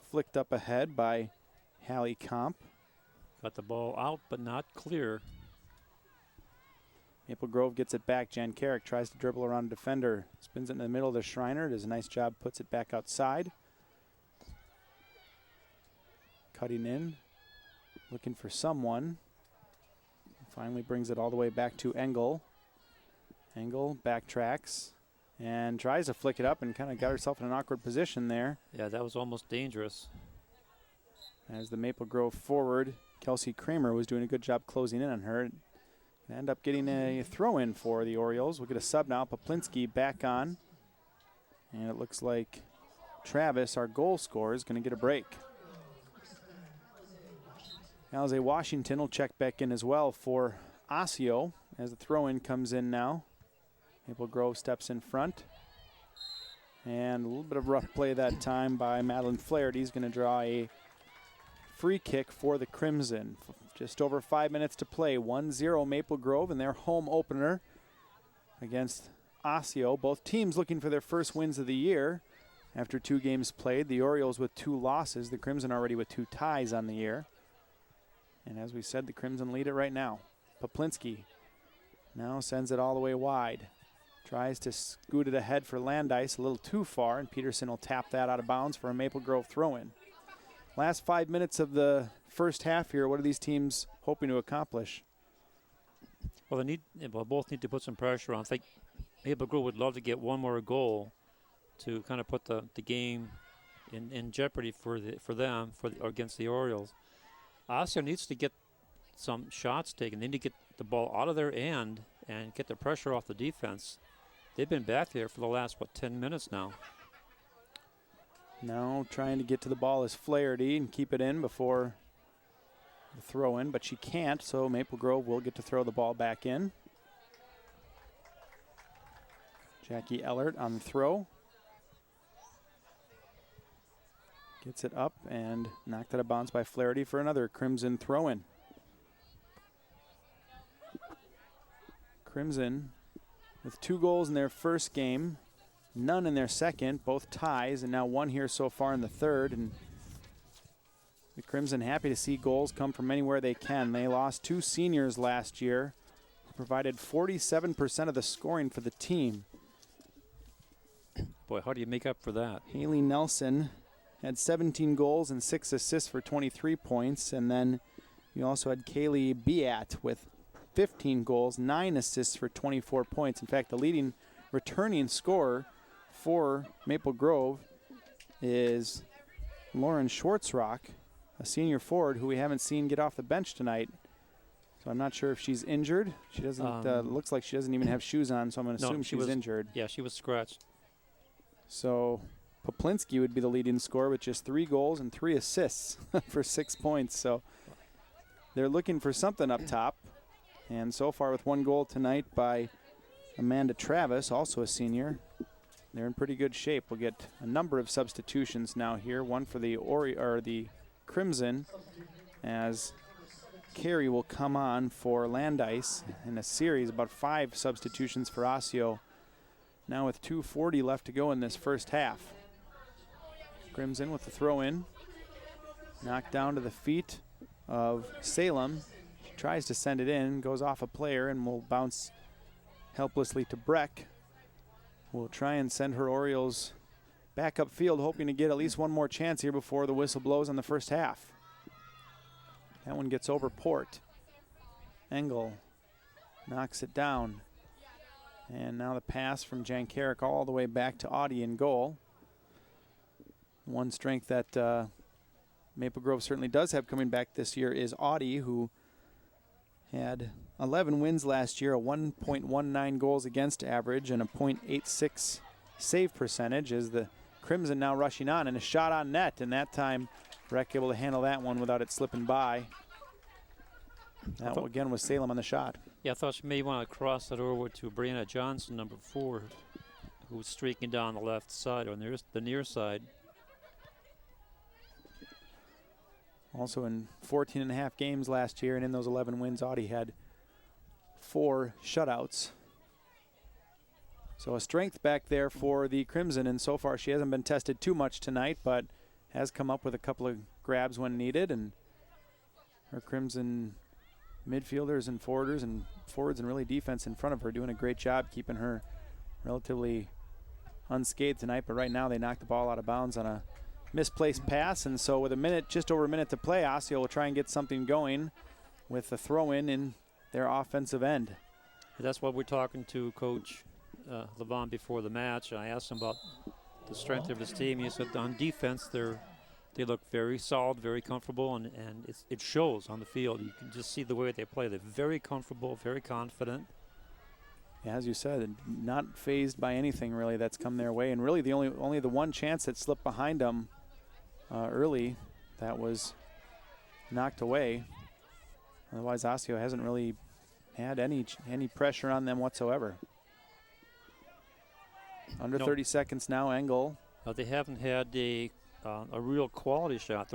Flicked up ahead by Hallie Comp. Got the ball out, but not clear. Maple Grove gets it back. Jan Carrick tries to dribble around a defender. Spins it in the middle to Schreiner. Does a nice job, puts it back outside. Cutting in, looking for someone. Finally brings it all the way back to Engel. Engel backtracks and tries to flick it up and kind of got herself in an awkward position there. Yeah, that was almost dangerous. As the Maple Grove forward, Kelsey Kramer, was doing a good job closing in on her. And end up getting a throw-in for the Orioles. We'll get a sub now. Poplinski back on. And it looks like Travis, our goal scorer, is going to get a break. Alize Washington will check back in as well for Osseo as the throw-in comes in now. Maple Grove steps in front. And a little bit of rough play that time by Madeline Flaherty. He's going to draw a free kick for the Crimson. Just over 5 minutes to play. 1-0 Maple Grove in their home opener against Osseo. Both teams looking for their first wins of the year after 2 games played. The Orioles with 2 losses. The Crimson already with 2 ties on the year. And as we said, the Crimson lead it right now. Poplinski now sends it all the way wide. Tries to scoot it ahead for Landice, a little too far, and Peterson will tap that out of bounds for a Maple Grove throw-in. Last 5 minutes of the first half here, what are these teams hoping to accomplish? Well, both need to put some pressure on. I think Maple Grove would love to get one more goal to kind of put the game in jeopardy for them against the Orioles. Osseo needs to get some shots taken. They need to get the ball out of their end and get the pressure off the defense. They've been back there for the last, 10 minutes now. Now trying to get to the ball is Flaherty and keep it in before the throw in, but she can't, so Maple Grove will get to throw the ball back in. Jackie Ellert on the throw. Gets it up and knocked out of bounds by Flaherty for another Crimson throw-in. Crimson with 2 goals in their first game, none in their second, both ties, and now 1 here so far in the third. And the Crimson happy to see goals come from anywhere they can. They lost 2 seniors last year, who provided 47% of the scoring for the team. Boy, how do you make up for that? Haley Nelson had 17 goals and 6 assists for 23 points. And then you also had Kaylee Beat with 15 goals, 9 assists for 24 points. In fact, the leading returning scorer for Maple Grove is Lauren Schwartzrock, a senior forward who we haven't seen get off the bench tonight. So I'm not sure if she's injured. She doesn't, looks like she doesn't even have shoes on, so I'm going to assume she's injured. Yeah, she was scratched. So Poplinski would be the leading scorer with just 3 goals and 3 assists for 6 points. So they're looking for something up top. And so far with 1 goal tonight by Amanda Travis, also a senior, they're in pretty good shape. We'll get a number of substitutions now here. One for the Crimson, as Carey will come on for Landis in a series, about 5 substitutions for Osseo. Now with 2:40 left to go in this first half. Crimson with the throw in. Knocked down to the feet of Salem. She tries to send it in, goes off a player, and will bounce helplessly to Breck. We'll try and send her Orioles back upfield, hoping to get at least one more chance here before the whistle blows on the first half. That one gets over Port. Engel knocks it down. And now the pass from Jankarik all the way back to Audie in goal. One strength that Maple Grove certainly does have coming back this year is Audie, who had 11 wins last year, a 1.19 goals against average, and a .86 save percentage, as the Crimson now rushing on, and a shot on net, and that time Breck able to handle that one without it slipping by. That again was Salem on the shot. Yeah, I thought she may want to cross that over to Brianna Johnson, number 4, who's streaking down the left side, or the near side. Also in 14.5 games last year, and in those 11 wins, Audie had 4 shutouts. So a strength back there for the Crimson, and so far she hasn't been tested too much tonight, but has come up with a couple of grabs when needed, and her Crimson midfielders and forwards and really defense in front of her doing a great job keeping her relatively unscathed tonight. But right now they knocked the ball out of bounds on a misplaced pass, and so with just over a minute to play, Osseo will try and get something going with the throw-in in their offensive end. That's what we're talking to Coach Levon before the match. I asked him about the strength of his team. He said on defense they look very solid, very comfortable, and it shows on the field. You can just see the way they play. They're very comfortable, very confident. Yeah, as you said, not fazed by anything really that's come their way, and really the only the one chance that slipped behind them early that was knocked away. Otherwise, Osseo hasn't really had any pressure on them whatsoever. Under 30 seconds now, Engel. They haven't had a real quality shot.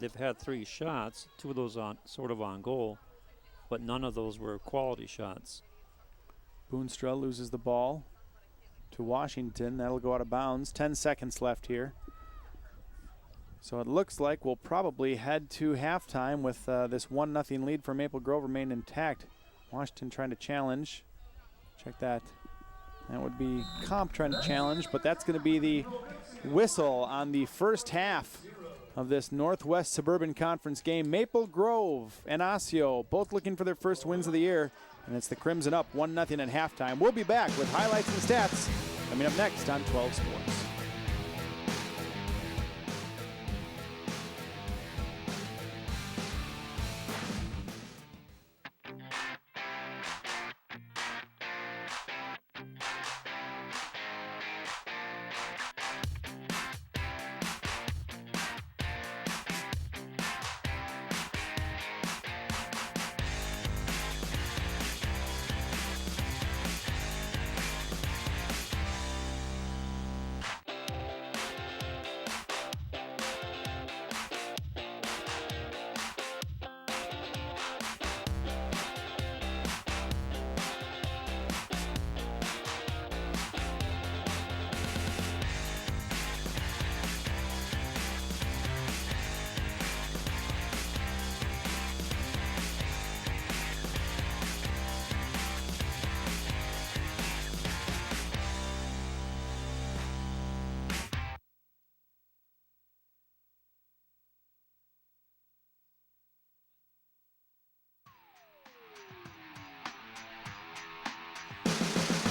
They've had 3 shots, 2 of those sort of on goal, but none of those were quality shots. Boonstra loses the ball to Washington. That'll go out of bounds. 10 seconds left here. So it looks like we'll probably head to halftime with this 1-0 lead for Maple Grove remain intact. Washington trying to challenge. Check that. That would be Comp trying to challenge, but that's going to be the whistle on the first half of this Northwest Suburban Conference game. Maple Grove and Osseo both looking for their first wins of the year, and it's the Crimson up 1-0 at halftime. We'll be back with highlights and stats coming up next on 12 Sports.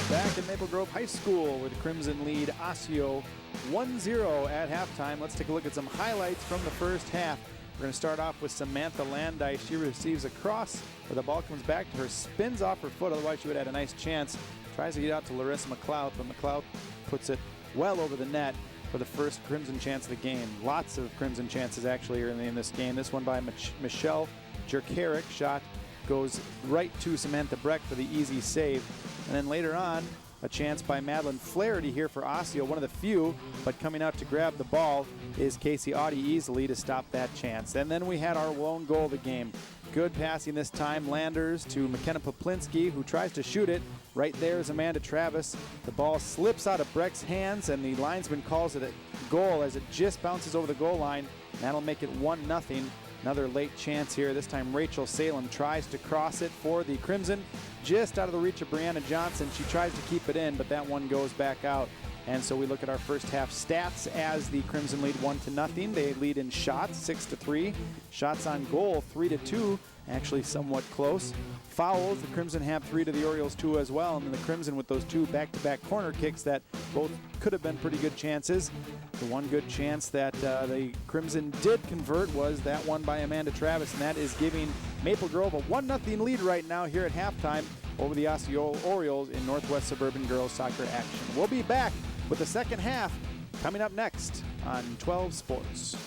Back at Maple Grove High School with Crimson lead Osseo 1-0 at halftime. Let's take a look at some highlights from the first half. We're going to start off with Samantha Landis. She receives a cross, but the ball comes back to her, spins off her foot, otherwise she would have had a nice chance. Tries to get out to Larissa McLeod, but McLeod puts it well over the net. for the first Crimson chance of the game. Lots of Crimson chances actually early in this game. This one by Michelle Jerkaric. Shot goes right to Samantha Breck for the easy save. And then later on, a chance by Madeline Flaherty here for Osseo, one of the few, but coming out to grab the ball is Casey Audie easily to stop that chance. And then we had our lone goal of the game. Good passing this time, Landers to McKenna Poplinski, who tries to shoot it. Right there is Amanda Travis. The ball slips out of Breck's hands, and the linesman calls it a goal as it just bounces over the goal line. That'll make it 1-0. Another late chance here. This time Rachel Salem tries to cross it for the Crimson. Just out of the reach of Brianna Johnson. She tries to keep it in, but that one goes back out. And so we look at our first half stats as the Crimson lead 1-0. They lead in shots 6-3. Shots on goal 3-2. Actually somewhat close. Fouls, the Crimson have 3 to the Orioles 2 as well. And then the Crimson with those 2 back-to-back corner kicks that both could have been pretty good chances. The one good chance that the Crimson did convert was that one by Amanda Travis, and that is giving Maple Grove a 1-0 lead right now here at halftime over the Osseo Orioles in Northwest Suburban Girls Soccer action. We'll be back with the second half coming up next on 12 Sports.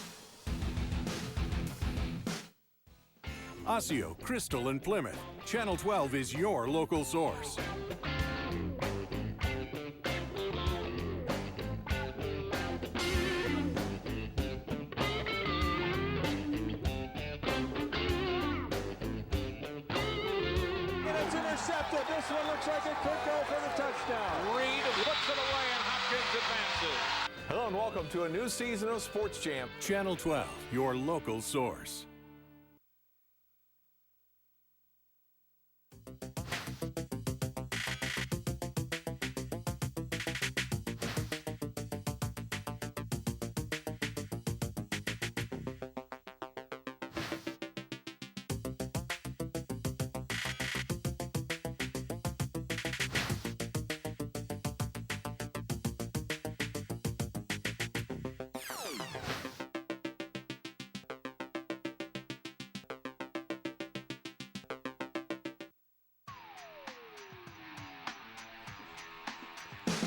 Osseo, Crystal, and Plymouth. Channel 12 is your local source. Intercepted. This one looks like it could go for the touchdown. Reed puts it away and Hopkins advances. Hello and welcome to a new season of Sports Jam. Channel 12, your local source.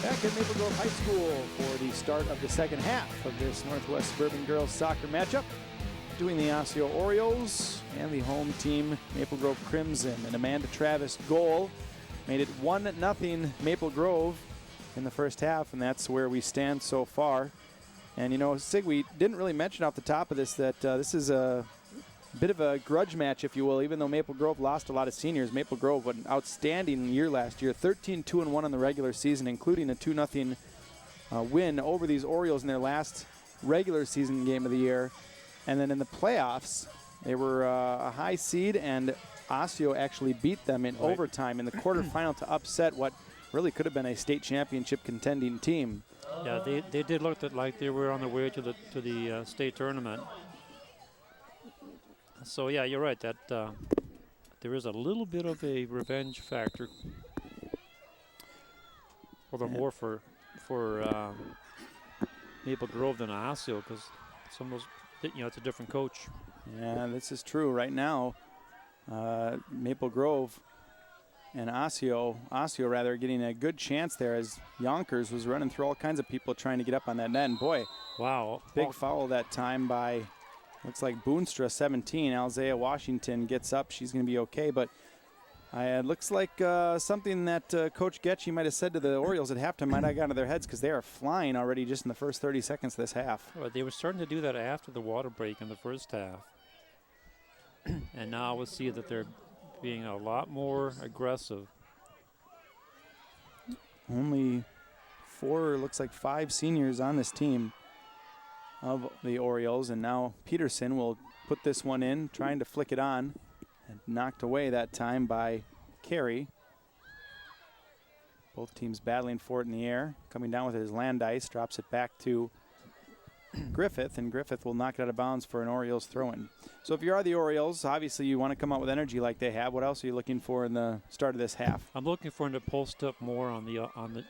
Back at Maple Grove High School for the start of the second half of this Northwest Suburban Girls Soccer matchup. Doing the Osseo Orioles and the home team Maple Grove Crimson. An Amanda Travis goal made it 1-0 Maple Grove in the first half, and that's where we stand so far. And you know, Sig, we didn't really mention off the top of this that this is a bit of a grudge match, if you will. Even though Maple Grove lost a lot of seniors, Maple Grove had an outstanding year last year, 13-2-1 in the regular season, including a 2-0 win over these Orioles in their last regular season game of the year. And then in the playoffs, they were a high seed, and Osseo actually beat them in overtime in the quarterfinal to upset what really could have been a state championship contending team. Yeah, they did look like they were on their way to the state tournament. So yeah, you're right that there is a little bit of a revenge factor, although more for Maple Grove than Osseo, because it's almost, you know, it's a different coach. Yeah, this is true. Right now, Maple Grove and Osseo rather, getting a good chance there as Yonkers was running through all kinds of people trying to get up on that net. And boy, wow, big foul that time by, looks like Boonstra, 17. Alzea Washington gets up. She's going to be okay, but it looks like something that Coach Getchie might have said to the Orioles at halftime might have gotten to their heads, because they are flying already just in the first 30 seconds of this half. Well, they were starting to do that after the water break in the first half. And now we'll see that they're being a lot more aggressive. Only 4, looks like 5 seniors on this team of the Orioles, and now Peterson will put this one in, trying to flick it on, and knocked away that time by Carey. Both teams battling for it in the air. Coming down with it is Landice, drops it back to Griffith, and Griffith will knock it out of bounds for an Orioles throw-in. So if you are the Orioles, obviously you want to come out with energy like they have. What else are you looking for in the start of this half? I'm looking for them to post up more on the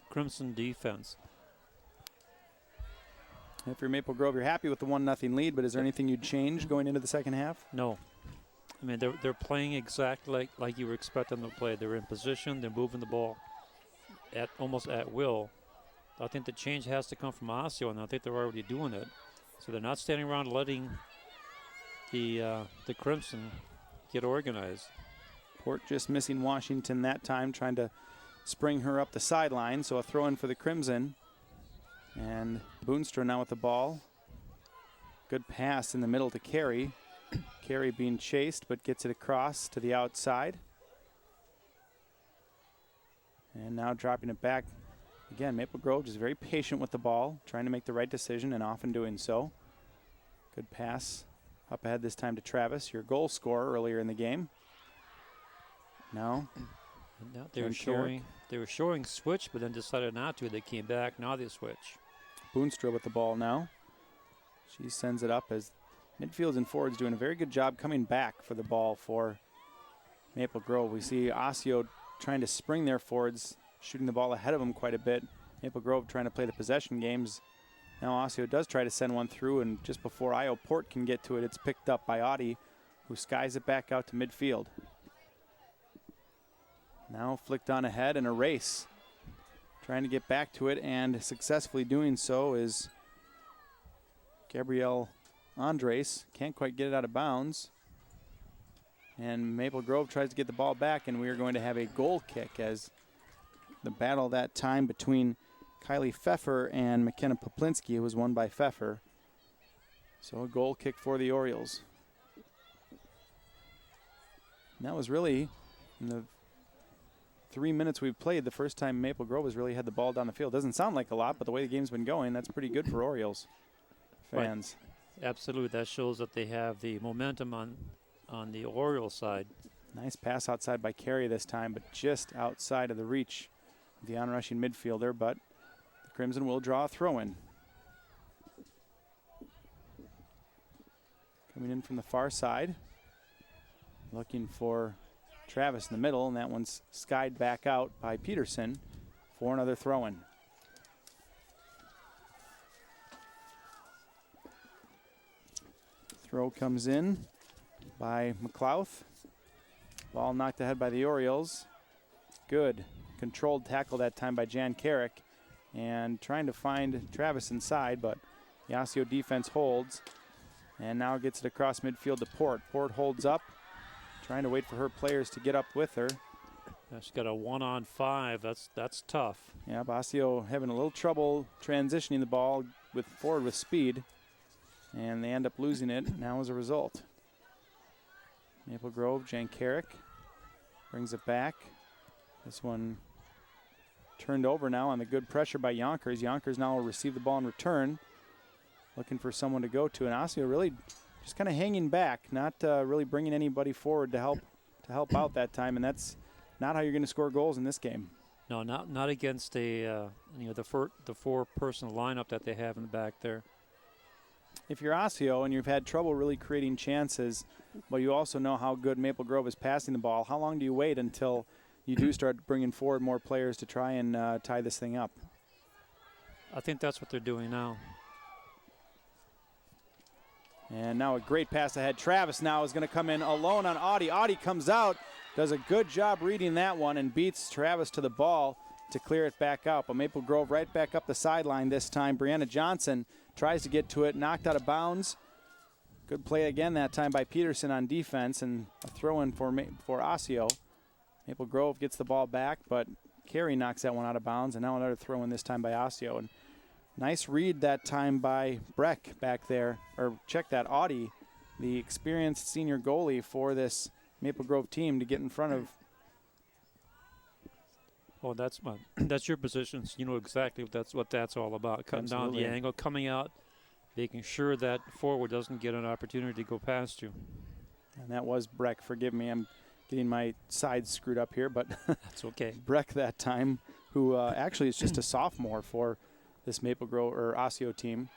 Crimson defense. If you're Maple Grove, you're happy with the 1-0 lead, but is there anything you'd change going into the second half? No. I mean, they're playing exactly like you were expecting them to play. They're in position. They're moving the ball almost at will. I think the change has to come from Osseo, and I think they're already doing it. So they're not standing around letting the Crimson get organized. Port just missing Washington that time, trying to spring her up the sideline. So a throw in for the Crimson. And Boonstra now with the ball. Good pass in the middle to Carey. Carey being chased, but gets it across to the outside. And now dropping it back. Again, Maple Grove just very patient with the ball, trying to make the right decision and often doing so. Good pass up ahead this time to Travis, your goal scorer earlier in the game. Now they were showing switch, but then decided not to. They came back. Now they switch. Boonstra with the ball now. She sends it up as midfields and forwards doing a very good job coming back for the ball for Maple Grove. We see Osseo trying to spring their forwards, shooting the ball ahead of them quite a bit. Maple Grove trying to play the possession games. Now Osseo does try to send one through, and just before Io Port can get to it, it's picked up by Audie, who skies it back out to midfield. Now flicked on ahead in a race. Trying to get back to it, and successfully doing so is Gabrielle Andres. Can't quite get it out of bounds. And Maple Grove tries to get the ball back, and we are going to have a goal kick as the battle that time between Kylie Pfeffer and McKenna Poplinski was won by Pfeffer. So a goal kick for the Orioles. And that was really, in the 3 minutes we've played, the first time Maple Grove has really had the ball down the field. Doesn't sound like a lot, but the way the game's been going, that's pretty good for Orioles fans. Right. Absolutely. That shows that they have the momentum on the Orioles side. Nice pass outside by Carey this time, but just outside of the reach of the onrushing midfielder, but the Crimson will draw a throw-in. Coming in from the far side, looking for Travis in the middle, and that one's skied back out by Peterson for another throw-in. Throw comes in by McLeod. Ball knocked ahead by the Orioles. Good controlled tackle that time by Jan Carrick, and trying to find Travis inside, but the Osseo defense holds, and now gets it across midfield to Port. Port holds up, trying to wait for her players to get up with her. She's got a 1-on-5. That's tough. Yeah, Osseo having a little trouble transitioning the ball forward with speed, and they end up losing it now as a result. Maple Grove, Jan Carrick brings it back. This one turned over now on the good pressure by Yonkers. Yonkers now will receive the ball in return, looking for someone to go to, and Osseo really just kind of hanging back, not really bringing anybody forward to help out that time, and that's not how you're going to score goals in this game. No, not against the four-person lineup that they have in the back there. If you're Osseo and you've had trouble really creating chances, but you also know how good Maple Grove is passing the ball, how long do you wait until you do start bringing forward more players to try and tie this thing up? I think that's what they're doing now. And now a great pass ahead. Travis now is going to come in alone on Audie. Audie comes out, does a good job reading that one, and beats Travis to the ball to clear it back out. But Maple Grove right back up the sideline this time. Brianna Johnson tries to get to it, knocked out of bounds. Good play again that time by Peterson on defense, and a throw-in for Osseo. Maple Grove gets the ball back, but Carey knocks that one out of bounds, and now another throw-in this time by Osseo. And nice read that time by Breck back there, or check that, Audie, the experienced senior goalie for this Maple Grove team, to get in front of. Well, that's your position. You know exactly what that's all about. Cutting Absolutely. down the angle, coming out, making sure that forward doesn't get an opportunity to go past you. And that was Breck. Forgive me, I'm getting my sides screwed up here, but that's okay. Breck that time, who actually is just a sophomore for this Maple Grove or Osseo team.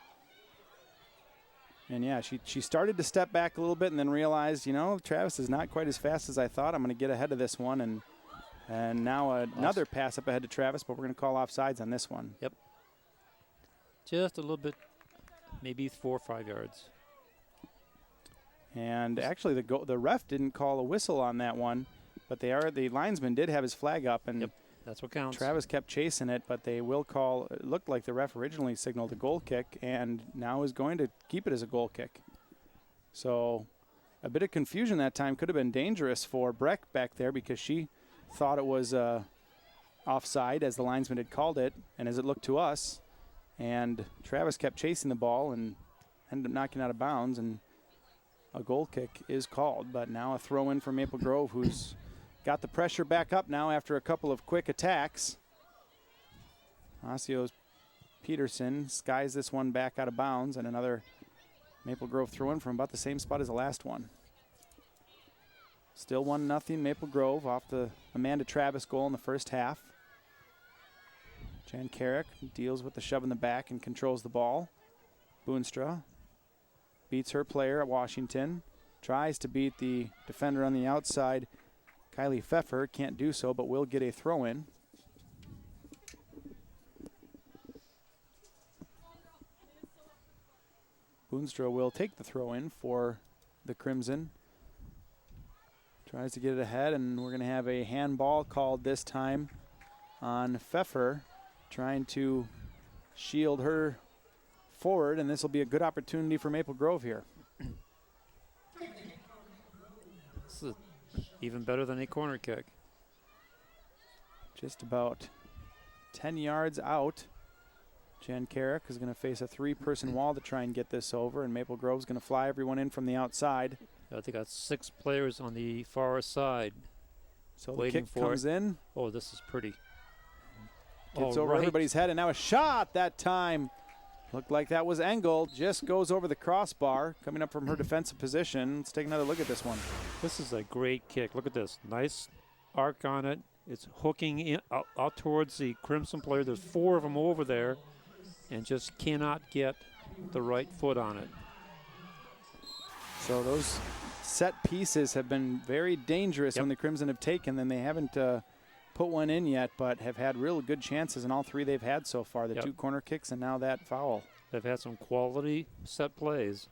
And yeah, she started to step back a little bit and then realized, Travis is not quite as fast as I thought. I'm going to get ahead of this one, and now another pass up ahead to Travis, but we're going to call offsides on this one. Yep. Just a little bit, maybe 4 or 5 yards. And actually, the ref didn't call a whistle on that one, but the linesman did have his flag up, and That's what counts. Travis kept chasing it, but they will call. It looked like the ref originally signaled a goal kick, and now is going to keep it as a goal kick. So a bit of confusion that time. Could have been dangerous for Breck back there because she thought it was offside as the linesman had called it, and as it looked to us. And Travis kept chasing the ball and ended up knocking out of bounds, and a goal kick is called. But now a throw in for Maple Grove, who's got the pressure back up now after a couple of quick attacks. Osseo's Peterson skies this one back out of bounds, and another Maple Grove throw in from about the same spot as the last one. Still 1-0 Maple Grove off the Amanda Travis goal in the first half. Jan Carrick deals with the shove in the back and controls the ball. Boonstra beats her player at Washington. Tries to beat the defender on the outside. Kylie Pfeffer can't do so, but will get a throw in. Boonstra will take the throw in for the Crimson. Tries to get it ahead, and we're going to have a handball called this time on Pfeffer, trying to shield her forward, and this will be a good opportunity for Maple Grove here. This is even better than a corner kick. Just about 10 yards out. Jan Carrick is going to face a three-person wall to try and get this over, and Maple Grove's going to fly everyone in from the outside. I think got 6 players on the far side. So the kick comes in. Oh, this is pretty. Gets over everybody's head, and now a shot that time. Looked like that was Engel. Just goes over the crossbar, coming up from her defensive position. Let's take another look at this one. This is a great kick. Look at this. Nice arc on it. It's hooking in out towards the Crimson player. There's 4 of them over there, and just cannot get the right foot on it. So those set pieces have been very dangerous when the Crimson have taken them. They haven't put one in yet, but have had real good chances in all 3 they've had so far. The 2 corner kicks and now that foul. They've had some quality set plays.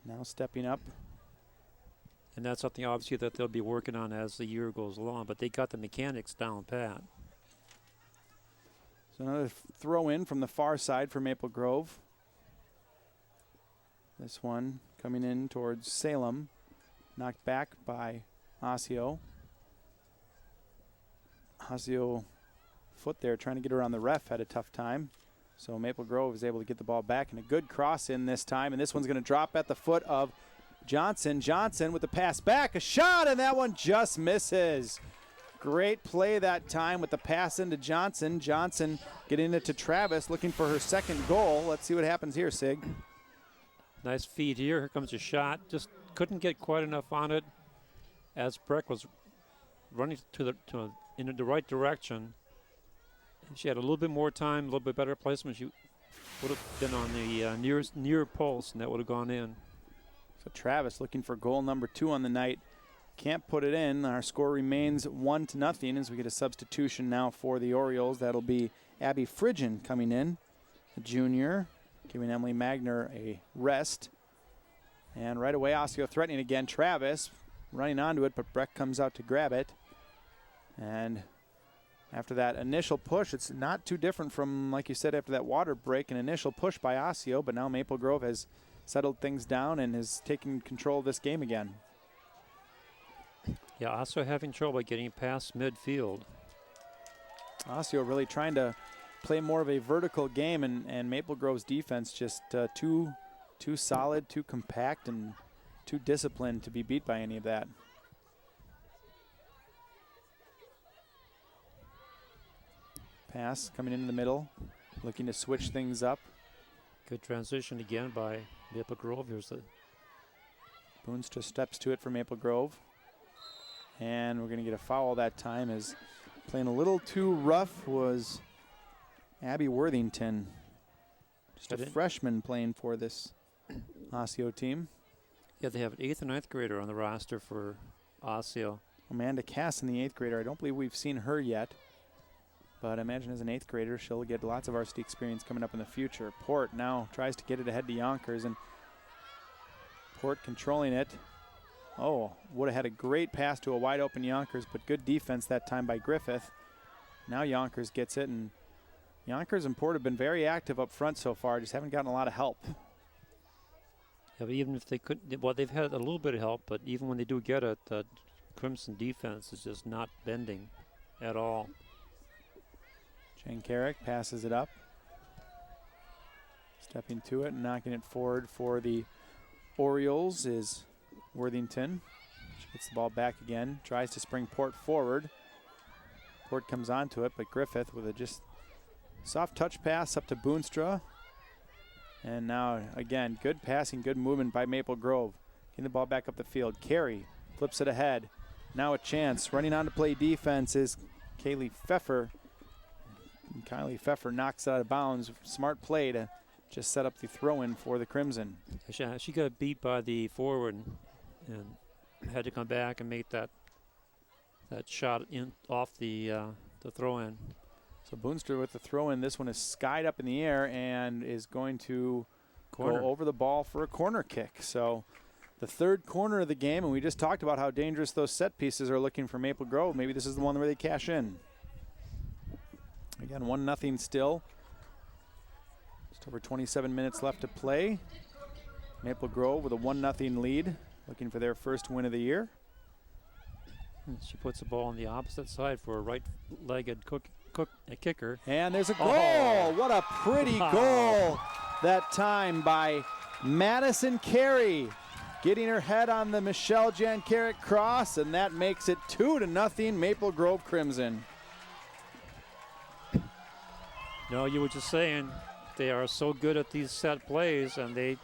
Now stepping up. And that's something obviously that they'll be working on as the year goes along, but they got the mechanics down pat. So another throw in from the far side for Maple Grove. This one coming in towards Salem. Knocked back by Osseo. Osseo foot there trying to get around the ref, had a tough time. So Maple Grove is able to get the ball back, and a good cross in this time. And this one's going to drop at the foot of Johnson. Johnson with the pass back, a shot, and that one just misses. Great play that time with the pass into Johnson. Johnson getting it to Travis, looking for her second goal. Let's see what happens here, Sig. Nice feed here. Here comes a shot. Just couldn't get quite enough on it as Breck was running in the right direction. If she had a little bit more time, a little bit better placement, she would have been on the near post, and that would have gone in. So Travis looking for goal number 2 on the night. Can't put it in. Our score remains 1-0 as we get a substitution now for the Orioles. That'll be Abby Fridgen coming in, a junior, giving Emily Magner a rest. And right away, Osseo threatening again. Travis running onto it, but Breck comes out to grab it. And after that initial push, it's not too different from, like you said, after that water break, an initial push by Osseo, but now Maple Grove has settled things down and is taking control of this game again. Yeah, Osseo having trouble getting past midfield. Osseo really trying to play more of a vertical game, and Maple Grove's defense just too solid, too compact, and too disciplined to be beat by any of that. Pass coming in the middle, looking to switch things up. Good transition again by Maple Grove. Here's the Boonstra steps to it for Maple Grove. And we're going to get a foul that time, as playing a little too rough was Abby Worthington. Just a freshman playing for this Osseo team. Yeah, they have an 8th and 9th grader on the roster for Osseo. Amanda Cass in the 8th grader. I don't believe we've seen her yet. But I imagine as an 8th grader, she'll get lots of varsity experience coming up in the future. Port now tries to get it ahead to Yonkers, and Port controlling it. Oh, would have had a great pass to a wide open Yonkers, but good defense that time by Griffith. Now Yonkers gets it, and Yonkers and Port have been very active up front so far, just haven't gotten a lot of help. Yeah, but even if they could, well, they've had a little bit of help, but even when they do get it, the Crimson defense is just not bending at all. Jankarek passes it up. Stepping to it and knocking it forward for the Orioles is Worthington. She gets the ball back again, tries to spring Port forward. Port comes onto it, but Griffith with a just soft touch pass up to Boonstra. And now, again, good passing, good movement by Maple Grove. Getting the ball back up the field. Carey flips it ahead. Now a chance. Running on to play defense is Kaylee Pfeffer. And Kylie Pfeffer knocks it out of bounds. Smart play to just set up the throw-in for the Crimson. She got beat by the forward and had to come back and make that shot in off the throw-in. So Boonstra with the throw-in. This one is skied up in the air and is going to go over the ball for a corner kick. So the third corner of the game, and we just talked about how dangerous those set pieces are looking for Maple Grove. Maybe this is the one where they cash in. Again, 1-0 still. Just over 27 minutes left to play. Maple Grove with a 1-0 lead, looking for their first win of the year. She puts the ball on the opposite side for a right-legged kicker. And there's a goal. Oh. What a pretty goal that time by Madison Carey, getting her head on the Michelle Jankarek cross, and that makes it 2-0 Maple Grove Crimson. No, you were just saying they are so good at these set plays, and they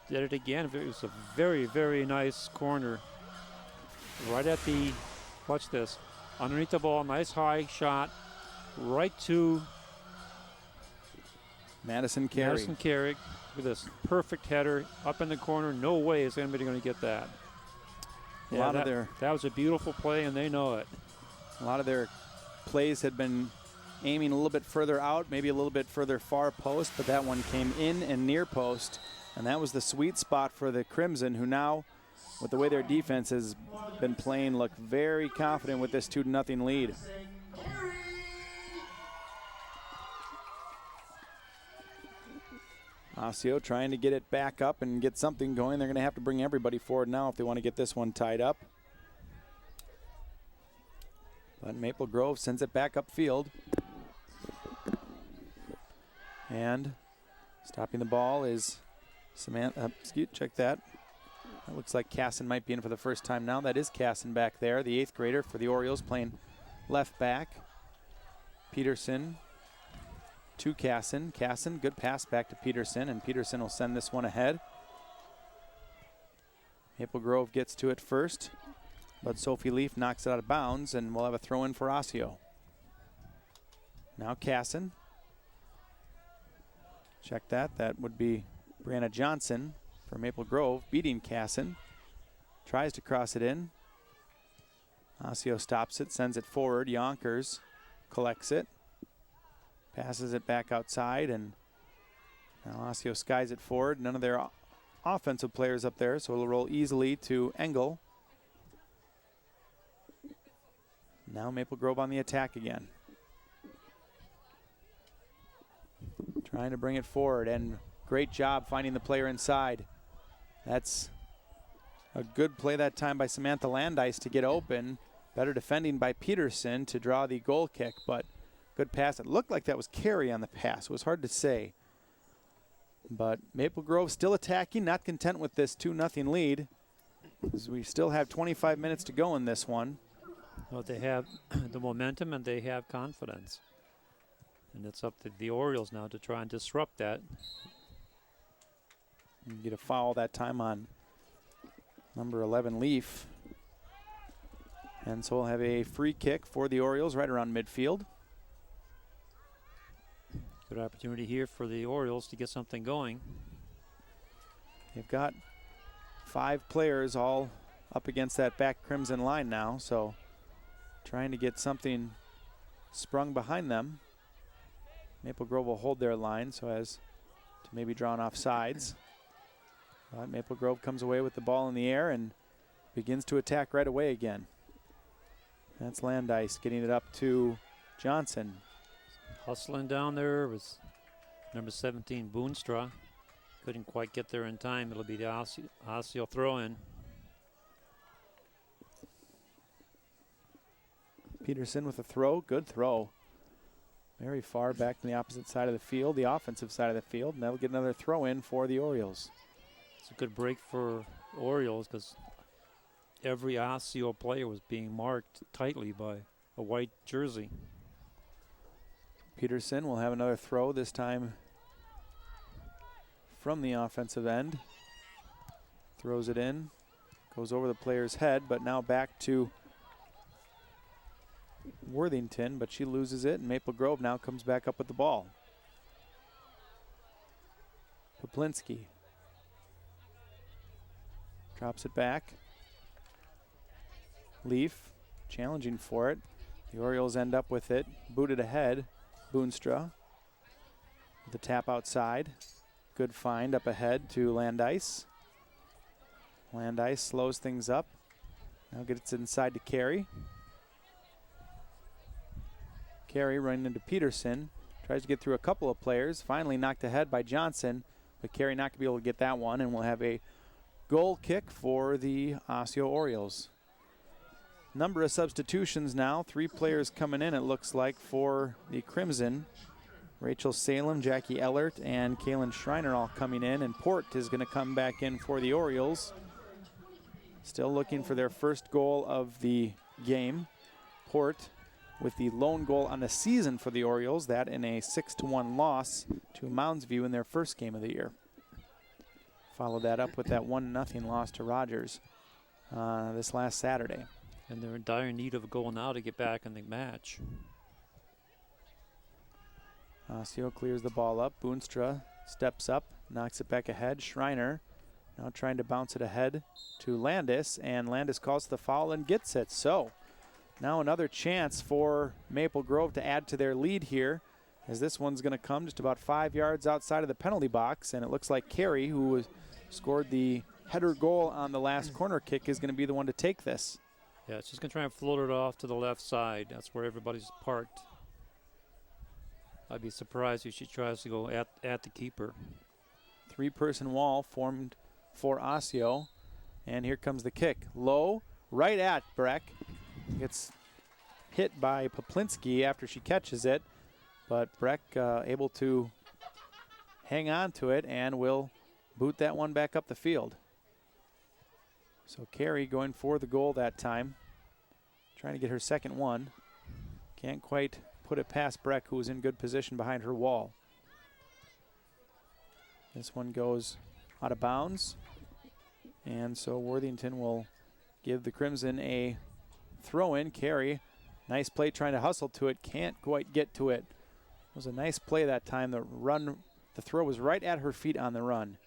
did it again. It was a very, very nice corner. Right at the, watch this, underneath the ball, nice high shot, right to Madison Carey. Madison Carey with this perfect header up in the corner. No way is anybody going to get that. Yeah, that was a beautiful play, and they know it. A lot of their plays had been aiming a little bit further out, maybe a little bit further far post, but that one came in and near post, and that was the sweet spot for the Crimson, who now, with the way their defense has been playing, look very confident with this 2-0 lead. Osseo trying to get it back up and get something going. They're going to have to bring everybody forward now if they want to get this one tied up. But Maple Grove sends it back upfield. And stopping the ball is Samantha. Check that. That looks like Casson might be in for the first time now. That is Casson back there, the 8th grader for the Orioles, playing left back. Peterson to Casson. Casson, good pass back to Peterson, and Peterson will send this one ahead. Maple Grove gets to it first, but Sophie Leaf knocks it out of bounds, and we'll have a throw-in for Osseo. Now Casson. Check that. That would be Brianna Johnson for Maple Grove, beating Casson. Tries to cross it in. Osseo stops it, sends it forward. Yonkers collects it. Passes it back outside, and now Osseo skies it forward. None of their offensive players up there, so it'll roll easily to Engel. Now Maple Grove on the attack again. Trying to bring it forward, and great job finding the player inside. That's a good play that time by Samantha Landice to get open. Better defending by Peterson to draw the goal kick, but good pass. It looked like that was Carey on the pass. It was hard to say. But Maple Grove still attacking, not content with this 2-0 lead, as we still have 25 minutes to go in this one. Well, they have the momentum and they have confidence. And it's up to the Orioles now to try and disrupt that. You get a foul that time on number 11, Leaf. And so we'll have a free kick for the Orioles right around midfield. Good opportunity here for the Orioles to get something going. They've got 5 players all up against that back Crimson line now, so trying to get something sprung behind them. Maple Grove will hold their line so as to maybe draw off sides. But Maple Grove comes away with the ball in the air, and begins to attack right away again. That's Landis getting it up to Johnson. Hustling down there was number 17, Boonstra. Couldn't quite get there in time. It'll be the Osseo throw-in. Peterson with a throw. Good throw. Very far back to the opposite side of the field, the offensive side of the field, and that'll get another throw-in for the Orioles. It's a good break for Orioles because every Osseo player was being marked tightly by a white jersey. Peterson will have another throw, this time from the offensive end. Throws it in, goes over the player's head, but now back to Worthington, but she loses it, and Maple Grove now comes back up with the ball. Poplinski drops it back. Leaf challenging for it. The Orioles end up with it, booted ahead. Boonstra with the tap outside. Good find up ahead to Landis. Landis slows things up. Now gets it inside to Carey. Carey running into Peterson. Tries to get through a couple of players. Finally knocked ahead by Johnson. But Carey not going to be able to get that one. And we'll have a goal kick for the Osseo Orioles. Number of substitutions now. 3 players coming in, it looks like, for the Crimson. Rachel Salem, Jackie Ellert, and Kaylin Schreiner all coming in. And Port is going to come back in for the Orioles. Still looking for their first goal of the game. Port with the lone goal on the season for the Orioles, that in a 6-1 loss to Mounds View in their first game of the year. Followed that up with that 1-0 loss to Rogers this last Saturday. And they're in dire need of a goal now to get back in the match. Osseo clears the ball up. Boonstra steps up, knocks it back ahead. Schreiner now trying to bounce it ahead to Landis, and Landis calls the foul and gets it. So now another chance for Maple Grove to add to their lead here, as this one's going to come just about 5 yards outside of the penalty box, and it looks like Carey, who scored the header goal on the last corner kick, is going to be the one to take this. Yeah, she's going to try and float it off to the left side. That's where everybody's parked. I'd be surprised if she tries to go at the keeper. 3-person wall formed for Osseo, and here comes the kick. Low, right at Breck. Gets hit by Poplinski after she catches it, but Breck able to hang on to it and will boot that one back up the field. So Carey going for the goal that time, trying to get her second one. Can't quite put it past Breck, who was in good position behind her wall. This one goes out of bounds, and so Worthington will give the Crimson a throw-in. Carey, nice play trying to hustle to it, can't quite get to it. It was a nice play that time. The throw was right at her feet on the run,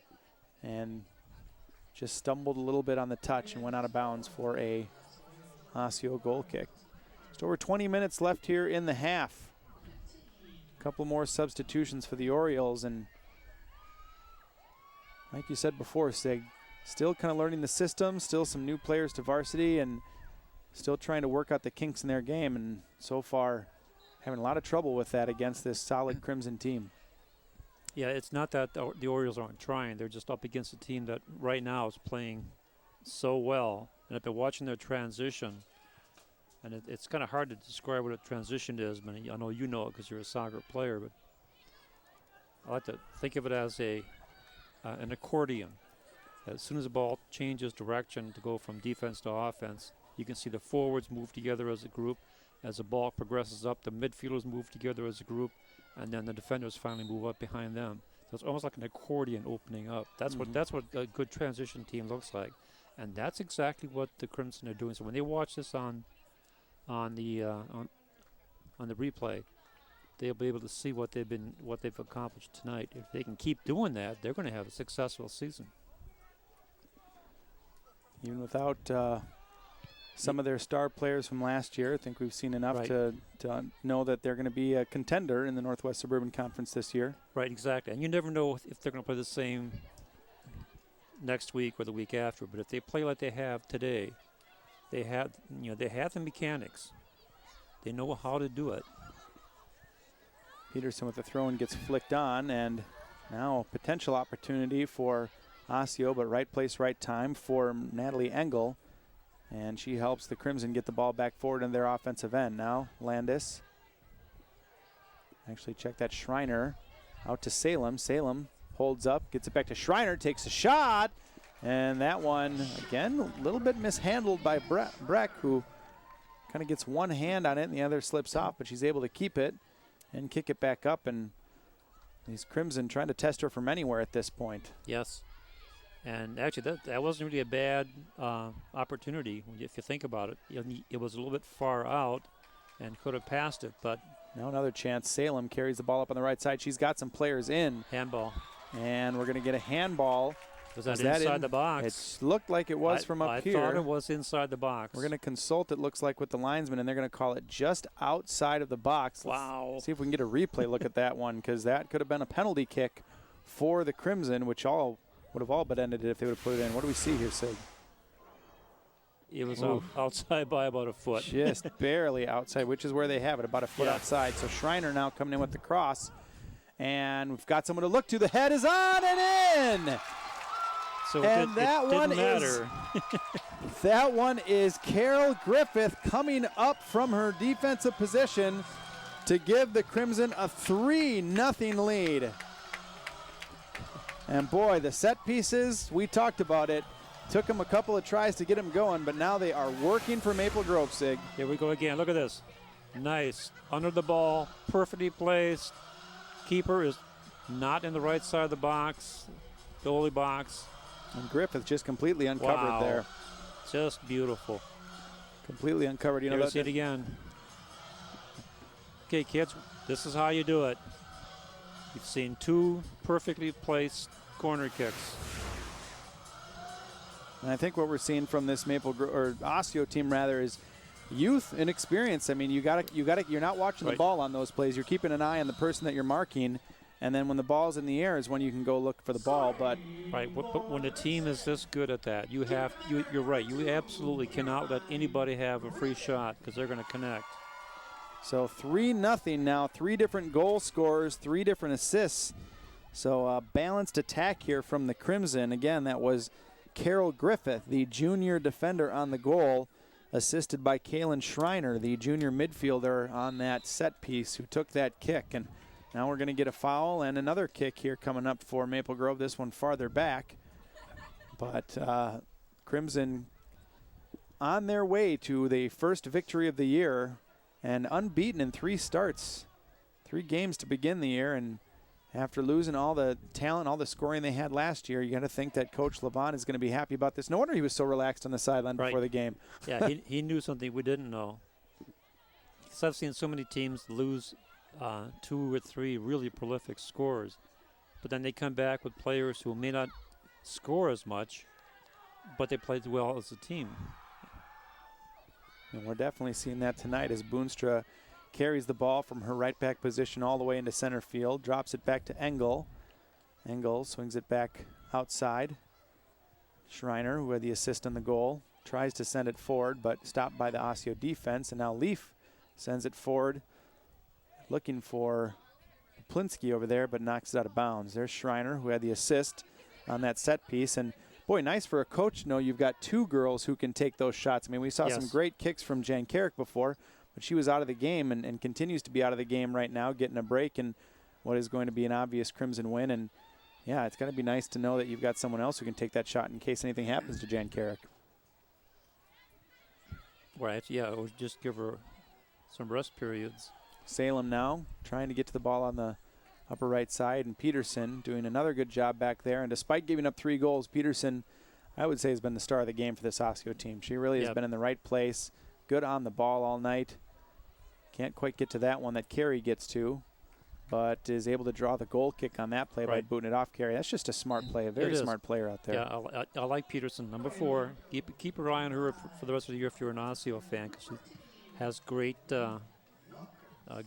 and just stumbled a little bit on the touch and went out of bounds for a Osseo goal kick. Just over 20 minutes left here in the half. A couple more substitutions for the Orioles, and like you said before, Sig, still kind of learning the system, still some new players to varsity, and still trying to work out the kinks in their game, and so far having a lot of trouble with that against this solid Crimson team. Yeah, it's not that the Orioles aren't trying. They're just up against a team that right now is playing so well. And I've been watching their transition, and it's kind of hard to describe what a transition is. I mean, I know you know it because you're a soccer player, but I like to think of it as an accordion. As soon as the ball changes direction to go from defense to offense, you can see the forwards move together as a group. As the ball progresses up, the midfielders move together as a group, and then the defenders finally move up behind them. So it's almost like an accordion opening up. That's what a good transition team looks like, and that's exactly what the Crimson are doing. So when they watch this on the replay, they'll be able to see what they've accomplished tonight. If they can keep doing that, they're going to have a successful season. Even without some of their star players from last year, I think we've seen enough to know that they're going to be a contender in the Northwest Suburban Conference this year. Right, exactly. And you never know if they're going to play the same next week or the week after. But if they play like they have today, they have the mechanics. They know how to do it. Peterson with the throw and gets flicked on, and now potential opportunity for Osseo, but right place, right time for Natalie Engel. And she helps the Crimson get the ball back forward in their offensive end. Now Landis. Actually, check that. Schreiner out to Salem. Salem holds up, gets it back to Schreiner, takes a shot. And that one, again, a little bit mishandled by Breck, who kind of gets one hand on it and the other slips off, but she's able to keep it and kick it back up. And these Crimson trying to test her from anywhere at this point. Yes. And actually, that wasn't really a bad opportunity if you think about it. It was a little bit far out and could have passed it, but now another chance. Salem carries the ball up on the right side. She's got some players in. Handball. And we're going to get a handball. Was that inside the box? It looked like it was from up here. I thought it was inside the box. We're going to consult, it looks like, with the linesman, and they're going to call it just outside of the box. Wow. Let's see if we can get a replay look at that one, because that could have been a penalty kick for the Crimson, which would have all but ended it if they would have put it in. What do we see here, Sig? It was outside by about a foot. Just barely outside, which is where they have it, about a foot outside. So Schreiner now coming in with the cross. And we've got someone to look to. The head is on and in. So that one is Carol Griffith coming up from her defensive position to give the Crimson a 3-0 lead. And boy, the set pieces, we talked about it. Took them a couple of tries to get them going, but now they are working for Maple Grove, Sig. Here we go again. Look at this. Nice. Under the ball, perfectly placed. Keeper is not in the right side of the box, goalie box. And Griffith just completely uncovered there. Just beautiful. Completely uncovered. Never see it again. Okay, kids, this is how you do it. You've seen 2 perfectly placed corner kicks. And I think what we're seeing from this Osseo team rather is youth and experience. I mean, you're not watching the ball on those plays. You're keeping an eye on the person that you're marking. And then when the ball's in the air is when you can go look for the ball. But when the team is this good at that, you're right. You absolutely cannot let anybody have a free shot because they're going to connect. So 3-0 now. 3 different goal scorers, 3 different assists. So a balanced attack here from the Crimson. Again, that was Carol Griffith, the junior defender on the goal, assisted by Kaylin Schreiner, the junior midfielder on that set piece who took that kick. And now we're going to get a foul and another kick here coming up for Maple Grove, this one farther back. But Crimson on their way to the first victory of the year and unbeaten in 3 starts, 3 games to begin the year. And after losing all the talent, all the scoring they had last year, you got to think that Coach Levon is going to be happy about this. No wonder he was so relaxed on the sideline before the game. Yeah, he knew something we didn't know. Because I've seen so many teams lose 2 or 3 really prolific scorers, but then they come back with players who may not score as much, but they played well as a team. And we're definitely seeing that tonight as Boonstra carries the ball from her right back position all the way into center field, drops it back to Engel. Engel swings it back outside. Schreiner, who had the assist on the goal, tries to send it forward, but stopped by the Osseo defense. And now Leaf sends it forward, looking for Plinsky over there, but knocks it out of bounds. There's Schreiner, who had the assist on that set piece. And boy, nice for a coach to know you've got 2 girls who can take those shots. I mean, we saw some great kicks from Jan Carrick before, but she was out of the game and continues to be out of the game right now, getting a break in what is going to be an obvious Crimson win. And yeah, it's going to be nice to know that you've got someone else who can take that shot in case anything happens to Jan Carrick. Right, yeah, it would just give her some rest periods. Salem now trying to get to the ball on the upper right side, and Peterson doing another good job back there. And despite giving up 3 goals, Peterson, I would say, has been the star of the game for this Osseo team. She really has been in the right place, good on the ball all night. Can't quite get to that one that Carey gets to, but is able to draw the goal kick on that play by booting it off Carey. That's just a smart play, a very smart player out there. Yeah, I like Peterson, number 4. Keep your eye on her for the rest of the year if you're an Osseo fan, because she has great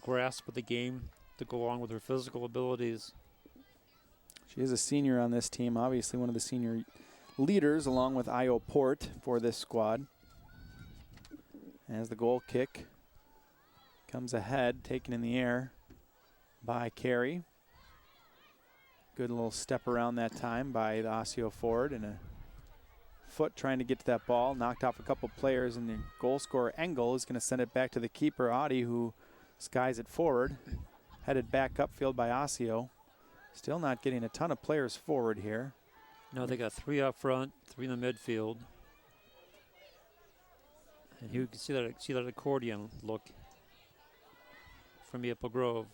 grasp of the game to go along with her physical abilities. She is a senior on this team, obviously one of the senior leaders along with Io Port for this squad. As the goal kick comes ahead, taken in the air by Carey. Good little step around that time by the Osseo forward, and a foot trying to get to that ball. Knocked off a couple players, and the goal scorer Engel is going to send it back to the keeper, Audi, who skies it forward. Headed back upfield by Osseo. Still not getting a ton of players forward here. No, they got 3 up front, 3 in the midfield. And you can see that accordion look from Maple Grove.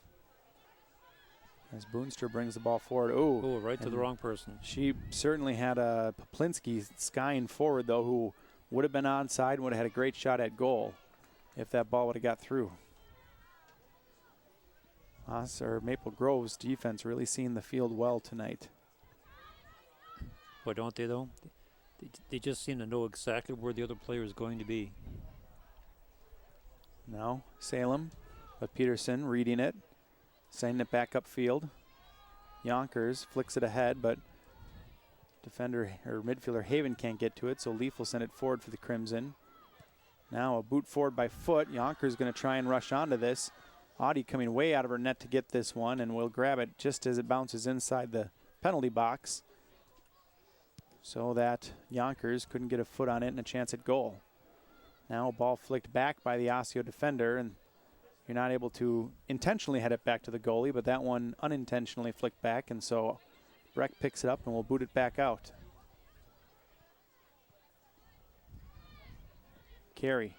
As Boonstra brings the ball forward. Oh, right to the wrong person. She certainly had a Poplinski skying forward, though, who would have been onside and would have had a great shot at goal if that ball would have got through. Maple Grove's defense really seeing the field well tonight. Boy, don't they, though? They just seem to know exactly where the other player is going to be. Now Salem, but Peterson reading it, sending it back upfield. Yonkers flicks it ahead, but defender or midfielder Haven can't get to it, so Leaf will send it forward for the Crimson. Now a boot forward by Foot. Yonkers going to try and rush onto this. Audi coming way out of her net to get this one, and will grab it just as it bounces inside the penalty box, so that Yonkers couldn't get a foot on it and a chance at goal. Now a ball flicked back by the Osseo defender, and you're not able to intentionally head it back to the goalie, but that one unintentionally flicked back, and so Breck picks it up and will boot it back out. Carey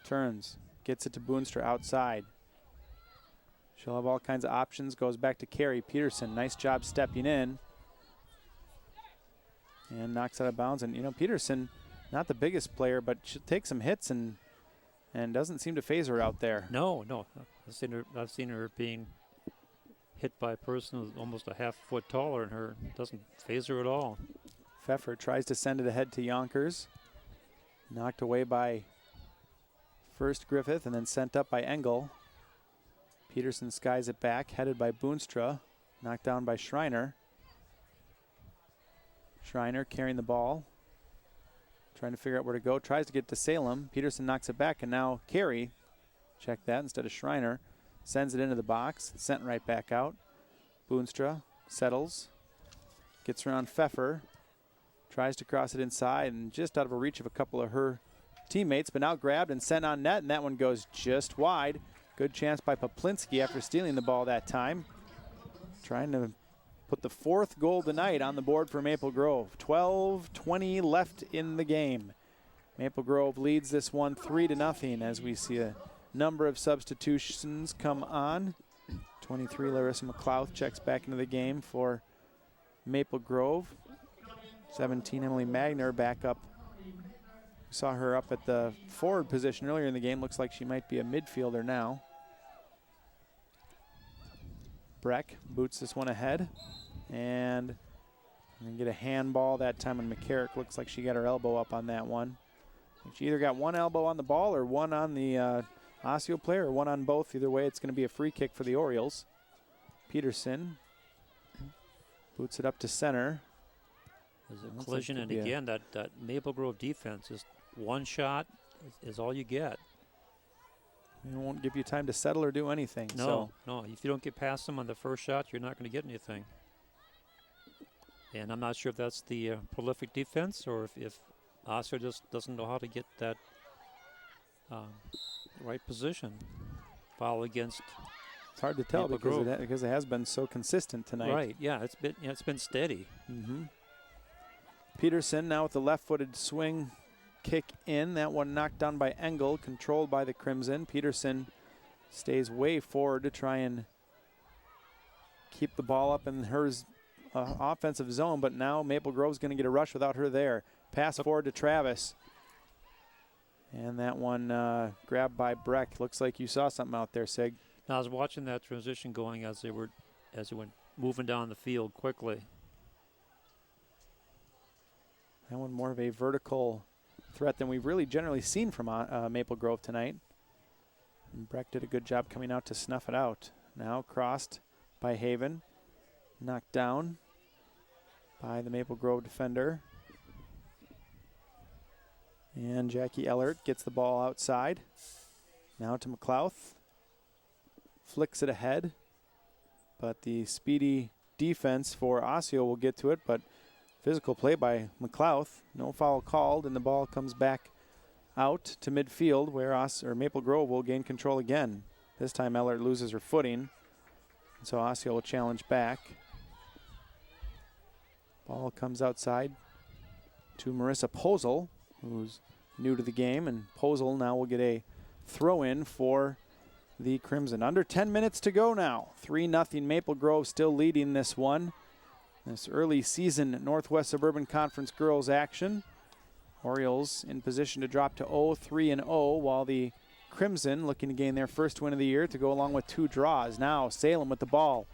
turns, gets it to Boonstra outside. She'll have all kinds of options, goes back to Carey. Peterson, nice job stepping in. And knocks out of bounds. And, you know, Peterson, not the biggest player, but she'll take some hits and doesn't seem to phase her out there. No. I've seen her being hit by a person who's almost a half foot taller than her. Doesn't phase her at all. Pfeffer tries to send it ahead to Yonkers. Knocked away by first Griffith and then sent up by Engel. Peterson skies it back, headed by Boonstra. Knocked down by Schreiner. Schreiner carrying the ball. Trying to figure out where to go. Tries to get to Salem. Peterson knocks it back, and now Carey, check that, instead of Schreiner, sends it into the box. Sent right back out. Boonstra settles. Gets around Pfeffer. Tries to cross it inside, and just out of a reach of a couple of her teammates, but now grabbed and sent on net, and that one goes just wide. Good chance by Poplinski after stealing the ball that time. Trying to put the 4th goal tonight on the board for Maple Grove. 12:20 left in the game. Maple Grove leads this one 3-0 as we see a number of substitutions come on. 23 Larissa McLeod checks back into the game for Maple Grove. 17 Emily Magner back up. We saw her up at the forward position earlier in the game. Looks like she might be a midfielder now. Breck boots this one ahead, and get a handball that time on McCarrick. Looks like she got her elbow up on that one. She either got one elbow on the ball or one on the Osseo player, or one on both. Either way, it's going to be a free kick for the Orioles. Peterson boots it up to center. There's a collision, and again, that Maple Grove defense is one shot is all you get. It won't give you time to settle or do anything. No. If you don't get past them on the first shot, you're not going to get anything. And I'm not sure if that's the prolific defense or if Osseo just doesn't know how to get that right position. Foul against. It's hard to tell because it has been so consistent tonight. Right. Yeah. It's been steady. Mm-hmm. Peterson now with the left-footed swing. Kick in. That one knocked down by Engel, controlled by the Crimson. Peterson stays way forward to try and keep the ball up in her offensive zone, but now Maple Grove's going to get a rush without her there. Pass forward to Travis. And that one grabbed by Breck. Looks like you saw something out there, Sig. Now, I was watching that transition going as they went moving down the field quickly. That one more of a vertical threat than we've really generally seen from Maple Grove tonight. And Breck did a good job coming out to snuff it out. Now crossed by Haven. Knocked down by the Maple Grove defender. And Jackie Ellert gets the ball outside. Now to McLeod. Flicks it ahead. But the speedy defense for Osseo will get to it. But physical play by McLeod. No foul called, and the ball comes back out to midfield where Maple Grove will gain control again. This time Ellert loses her footing. And so Osseo will challenge back. Ball comes outside to Marissa Posel, who's new to the game, and Posel now will get a throw-in for the Crimson. Under 10 minutes to go now. 3-0 Maple Grove still leading this one. This early season Northwest Suburban Conference girls action. Orioles in position to drop to 0-3-0, while the Crimson looking to gain their first win of the year to go along with 2 draws. Now Salem with the ball.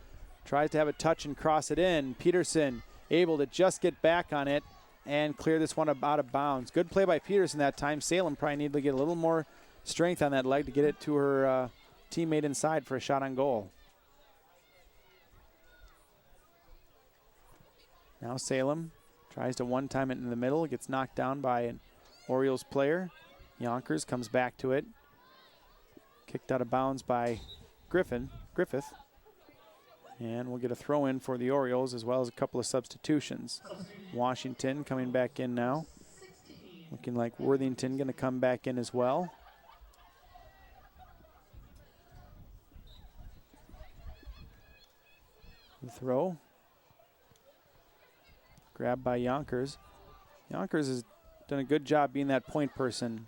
Tries to have a touch and cross it in. Peterson able to just get back on it and clear this one out of bounds. Good play by Peterson that time. Salem probably needed to get a little more strength on that leg to get it to her teammate inside for a shot on goal. Now Salem tries to one-time it in the middle. Gets knocked down by an Orioles player. Yonkers comes back to it. Kicked out of bounds by Griffith. And we'll get a throw in for the Orioles as well as a couple of substitutions. Washington coming back in now. Looking like Worthington going to come back in as well. The throw. Grabbed by Yonkers. Yonkers has done a good job being that point person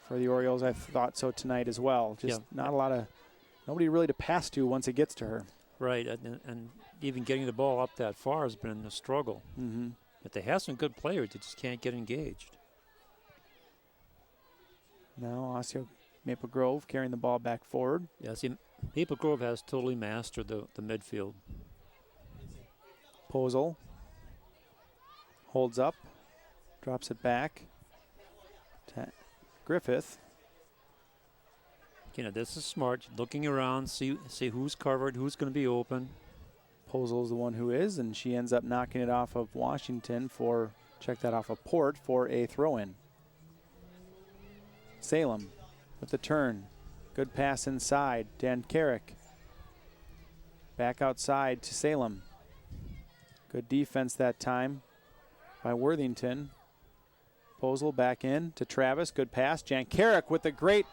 for the Orioles. I thought so tonight as well. Just nobody really to pass to once it gets to her. Right, and even getting the ball up that far has been a struggle. Mm-hmm. But they have some good players, they just can't get engaged. Now Osseo Maple Grove carrying the ball back forward. Yeah, see, Maple Grove has totally mastered the midfield. Posel holds up, drops it back to Griffith. You know, this is smart. Looking around, see who's covered, who's going to be open. Posel's the one who is, and she ends up knocking it off of Washington off of Port for a throw-in. Salem with the turn. Good pass inside. Dan Carrick. Back outside to Salem. Good defense that time by Worthington. Posel back in to Travis. Good pass. Jan Carrick with the great.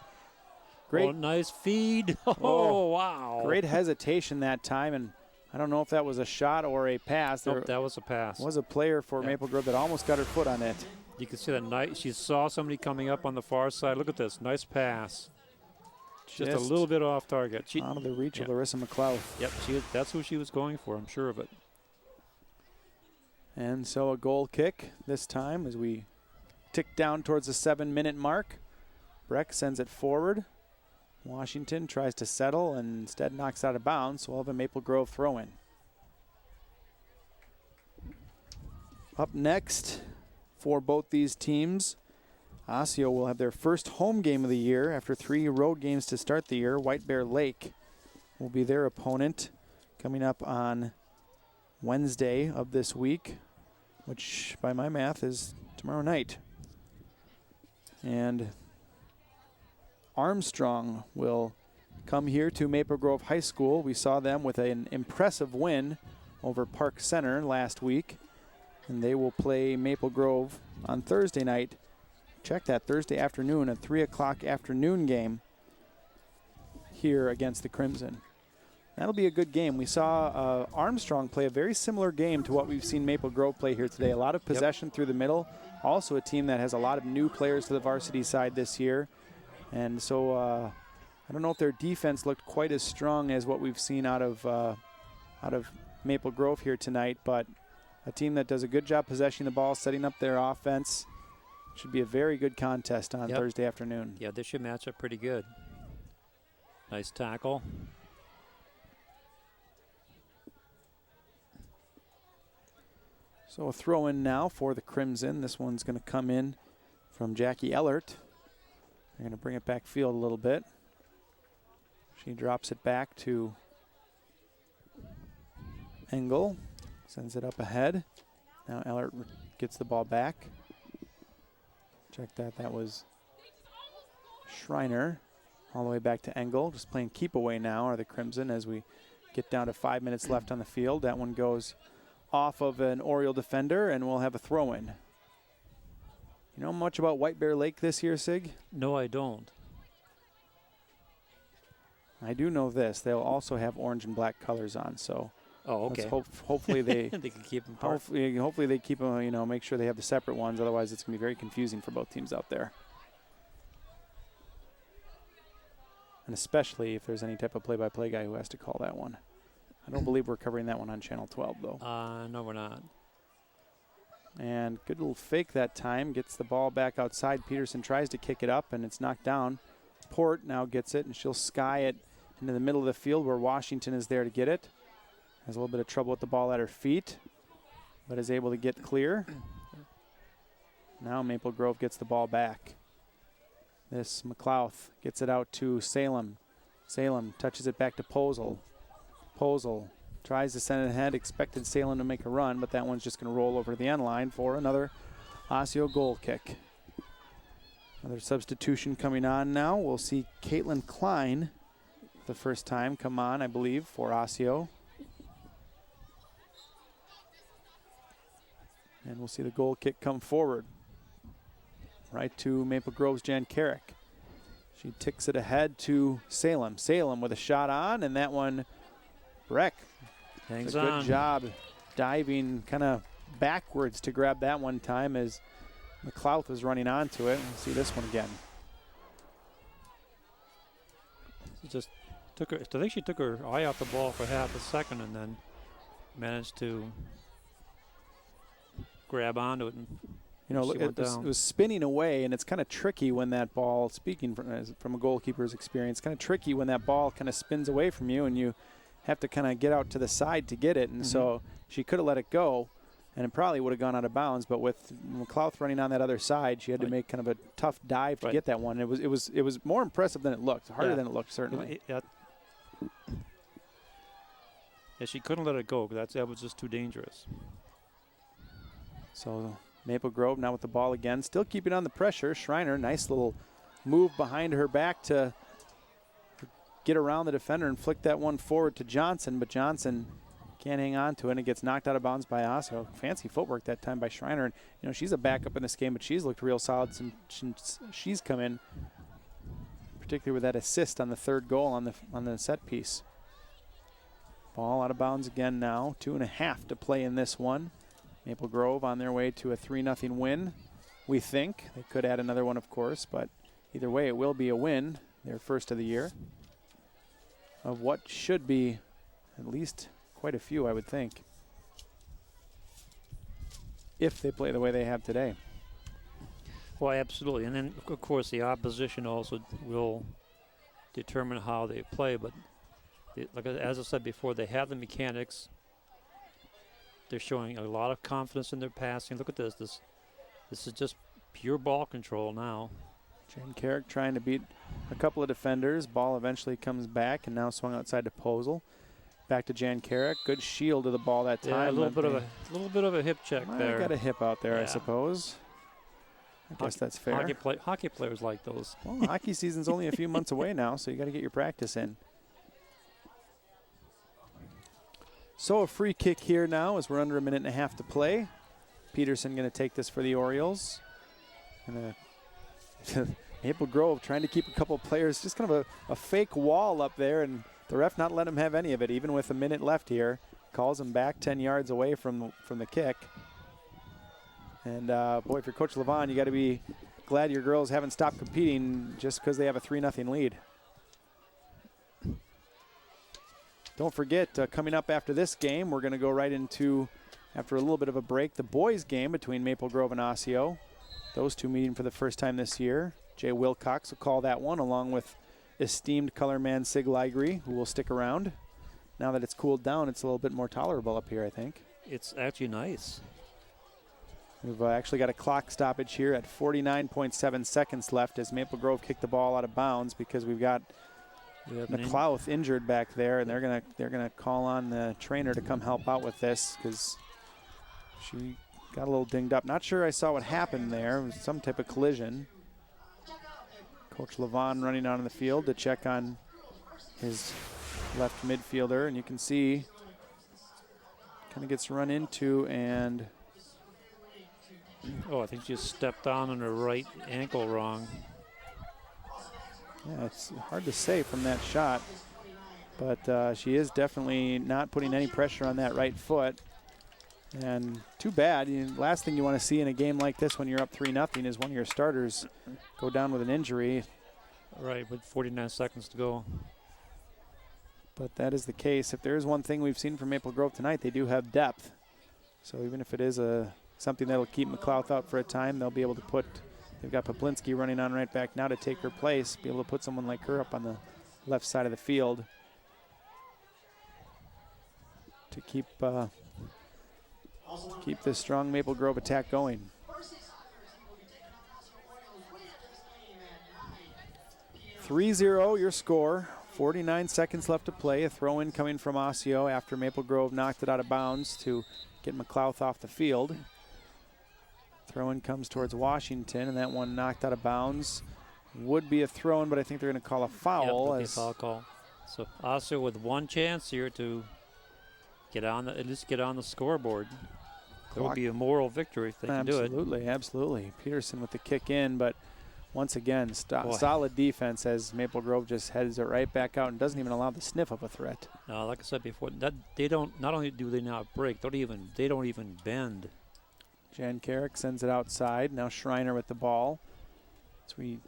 Oh, nice feed. Oh, wow. Great hesitation that time, and I don't know if that was a shot or a pass. Nope, that was a pass. Was a player for Maple Grove that almost got her foot on it. You can see that she saw somebody coming up on the far side. Look at this. Nice pass. Just a little bit off target. Out of the reach of Larissa McLeod. Yep, that's who she was going for. I'm sure of it. And so a goal kick this time as we tick down towards the 7-minute mark. Breck sends it forward. Washington tries to settle and instead knocks out of bounds, so we'll have a Maple Grove throw-in. Up next for both these teams, Osseo will have their first home game of the year after 3 road games to start the year. White Bear Lake will be their opponent coming up on Wednesday of this week, which by my math is tomorrow night. And Armstrong will come here to Maple Grove High School. We saw them with an impressive win over Park Center last week, and they will play Maple Grove on Thursday night. Check that, Thursday afternoon, a 3 o'clock afternoon game here against the Crimson. That'll be a good game. We saw Armstrong play a very similar game to what we've seen Maple Grove play here today. A lot of possession through the middle. Also a team that has a lot of new players to the varsity side this year. And so I don't know if their defense looked quite as strong as what we've seen out of Maple Grove here tonight, but a team that does a good job possessing the ball, setting up their offense. Should be a very good contest on Thursday afternoon. Yeah, this should match up pretty good. Nice tackle. So a throw in now for the Crimson. This one's going to come in from Jackie Ellert. They're going to bring it back field a little bit. She drops it back to Engel. Sends it up ahead. Now Ellert gets the ball back. Check that. That was Schreiner all the way back to Engel. Just playing keep away now are the Crimson as we get down to 5 minutes left on the field. That one goes off of an Oriole defender, and we'll have a throw-in. You know much about White Bear Lake this year, Sig? No, I don't. I do know this. They'll also have orange and black colors on, so okay. Hopefully they they can keep them apart. Hopefully they keep them, you know, make sure they have the separate ones. Otherwise, it's going to be very confusing for both teams out there. And especially if there's any type of play-by-play guy who has to call that one. I don't believe we're covering that one on Channel 12, though. No, we're not. And good little fake that time. Gets the ball back outside. Peterson tries to kick it up, and it's knocked down. Port now gets it, and she'll sky it into the middle of the field where Washington is there to get it. Has a little bit of trouble with the ball at her feet, but is able to get clear. Now Maple Grove gets the ball back. This McLeod gets it out to Salem. Salem touches it back to Posel. Posel tries to send it ahead, expected Salem to make a run, but that one's just going to roll over the end line for another Osseo goal kick. Another substitution coming on now. We'll see Caitlin Klein the first time come on, I believe, for Osseo. And we'll see the goal kick come forward. Right to Maple Grove's Jan Carrick. She ticks it ahead to Salem. Salem with a shot on, and that one, Breck. Hangs on. Good job diving kind of backwards to grab that one time as McLeod was running onto it. We'll see this one again. She just took her, I think she took her eye off the ball for half a second and then managed to grab onto it. And you know, it was spinning away, and it's kind of tricky when that ball, speaking from a goalkeeper's experience, kind of tricky when that ball kind of spins away from you and you have to kind of get out to the side to get it. And so she could have let it go, and it probably would have gone out of bounds. But with McLeod running on that other side, she had to make kind of a tough dive to get that one. It was more impressive than it looked, harder than it looked, certainly. Yeah, she couldn't let it go because that was just too dangerous. So Maple Grove now with the ball again, still keeping on the pressure. Schreiner, nice little move behind her back to get around the defender and flick that one forward to Johnson, but Johnson can't hang on to it, and it gets knocked out of bounds by Osseo. Fancy footwork that time by Schreiner, and you know she's a backup in this game, but she's looked real solid since she's come in, particularly with that assist on the third goal on the set piece. Ball out of bounds again now. 2.5 to play in this one. Maple Grove on their way to a 3-0 win, we think. They could add another one, of course, but either way, it will be a win, their first of the year, of what should be at least quite a few, I would think, if they play the way they have today. Well, absolutely. And then, of course, the opposition also will determine how they play. But like as I said before, they have the mechanics. They're showing a lot of confidence in their passing. Look at this. This is just pure ball control now. Jan Carrick trying to beat a couple of defenders. Ball eventually comes back and now swung outside to Posel. Back to Jan Carrick. Good shield to the ball that time. Yeah, a little bit of a hip check there. Got a hip out there, I suppose. I guess that's fair. Hockey players like those. Well, hockey season's only a few months away now, so you got to get your practice in. So a free kick here now as we're under 1.5 minutes to play. Peterson going to take this for the Orioles. And Maple Grove trying to keep a couple players, just kind of a fake wall up there, and the ref not letting him have any of it, even with a minute left here. Calls him back 10 yards away from the kick. And boy, if you're Coach Levon, you got to be glad your girls haven't stopped competing just because they have a 3-0 lead. Don't forget, coming up after this game, we're going to go right into, after a little bit of a break, the boys' game between Maple Grove and Osseo. Those two meeting for the first time this year. Jay Wilcox will call that one, along with esteemed colorman Sig Ligry, who will stick around. Now that it's cooled down, it's a little bit more tolerable up here, I think. It's actually nice. We've actually got a clock stoppage here at 49.7 seconds left as Maple Grove kicked the ball out of bounds because we've got McLeod injured back there, and they're gonna call on the trainer to come help out with this because she got a little dinged up. Not sure I saw what happened there. It was some type of collision. Coach Levon running out on the field to check on his left midfielder, and you can see kind of gets run into, and I think she just stepped on her right ankle wrong. Yeah, it's hard to say from that shot, but she is definitely not putting any pressure on that right foot. And too bad. Last thing you want to see in a game like this when you're up 3-0 is one of your starters go down with an injury. Right, with 49 seconds to go. But that is the case. If there is one thing we've seen from Maple Grove tonight, they do have depth. So even if it is something that'll keep McLeod out for a time, they'll be able to put, they've got Poplinski running on right back now to take her place, be able to put someone like her up on the left side of the field to keep this strong Maple Grove attack going. (3-0) your score. 49 seconds left to play. A throw-in coming from Osseo after Maple Grove knocked it out of bounds to get McLeod off the field. Throw-in comes towards Washington, and that one knocked out of bounds. Would be a throw-in, but I think they're going to call a foul. Yep, a foul call. So Osseo with one chance here to at least get on the scoreboard. It would be a moral victory if they can do it. Absolutely, absolutely. Peterson with the kick in, but once again, solid defense as Maple Grove just heads it right back out and doesn't even allow the sniff of a threat. No, like I said before, they don't. Not only do they not break, they don't even bend. Jan Carrick sends it outside. Now Schreiner with the ball. As we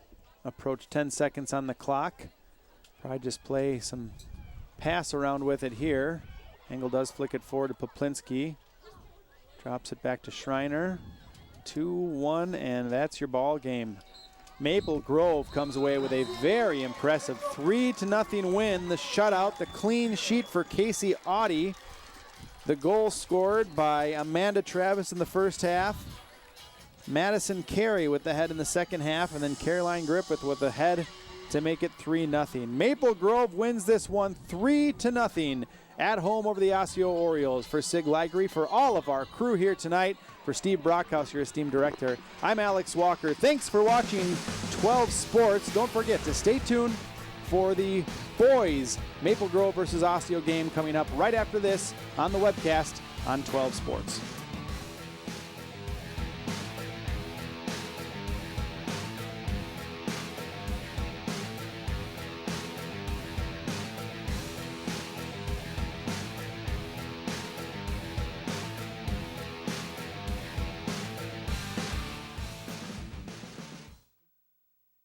approach 10 seconds on the clock, probably just play some pass around with it here. Engel does flick it forward to Poplinski. Drops it back to Schreiner. 2-1, and that's your ball game. Maple Grove comes away with a very impressive 3-0 win. The shutout, the clean sheet for Casey Audie. The goal scored by Amanda Travis in the first half. Madison Carey with the head in the second half, and then Caroline Griffith with the head to make it 3-0. Maple Grove wins this one 3-0 at home over the Osseo Orioles. For Sig Ligry, for all of our crew here tonight, for Steve Brockhouse, your esteemed director, I'm Alex Walker. Thanks for watching 12 Sports. Don't forget to stay tuned for the boys Maple Grove versus Osseo game coming up right after this on the webcast on 12 Sports.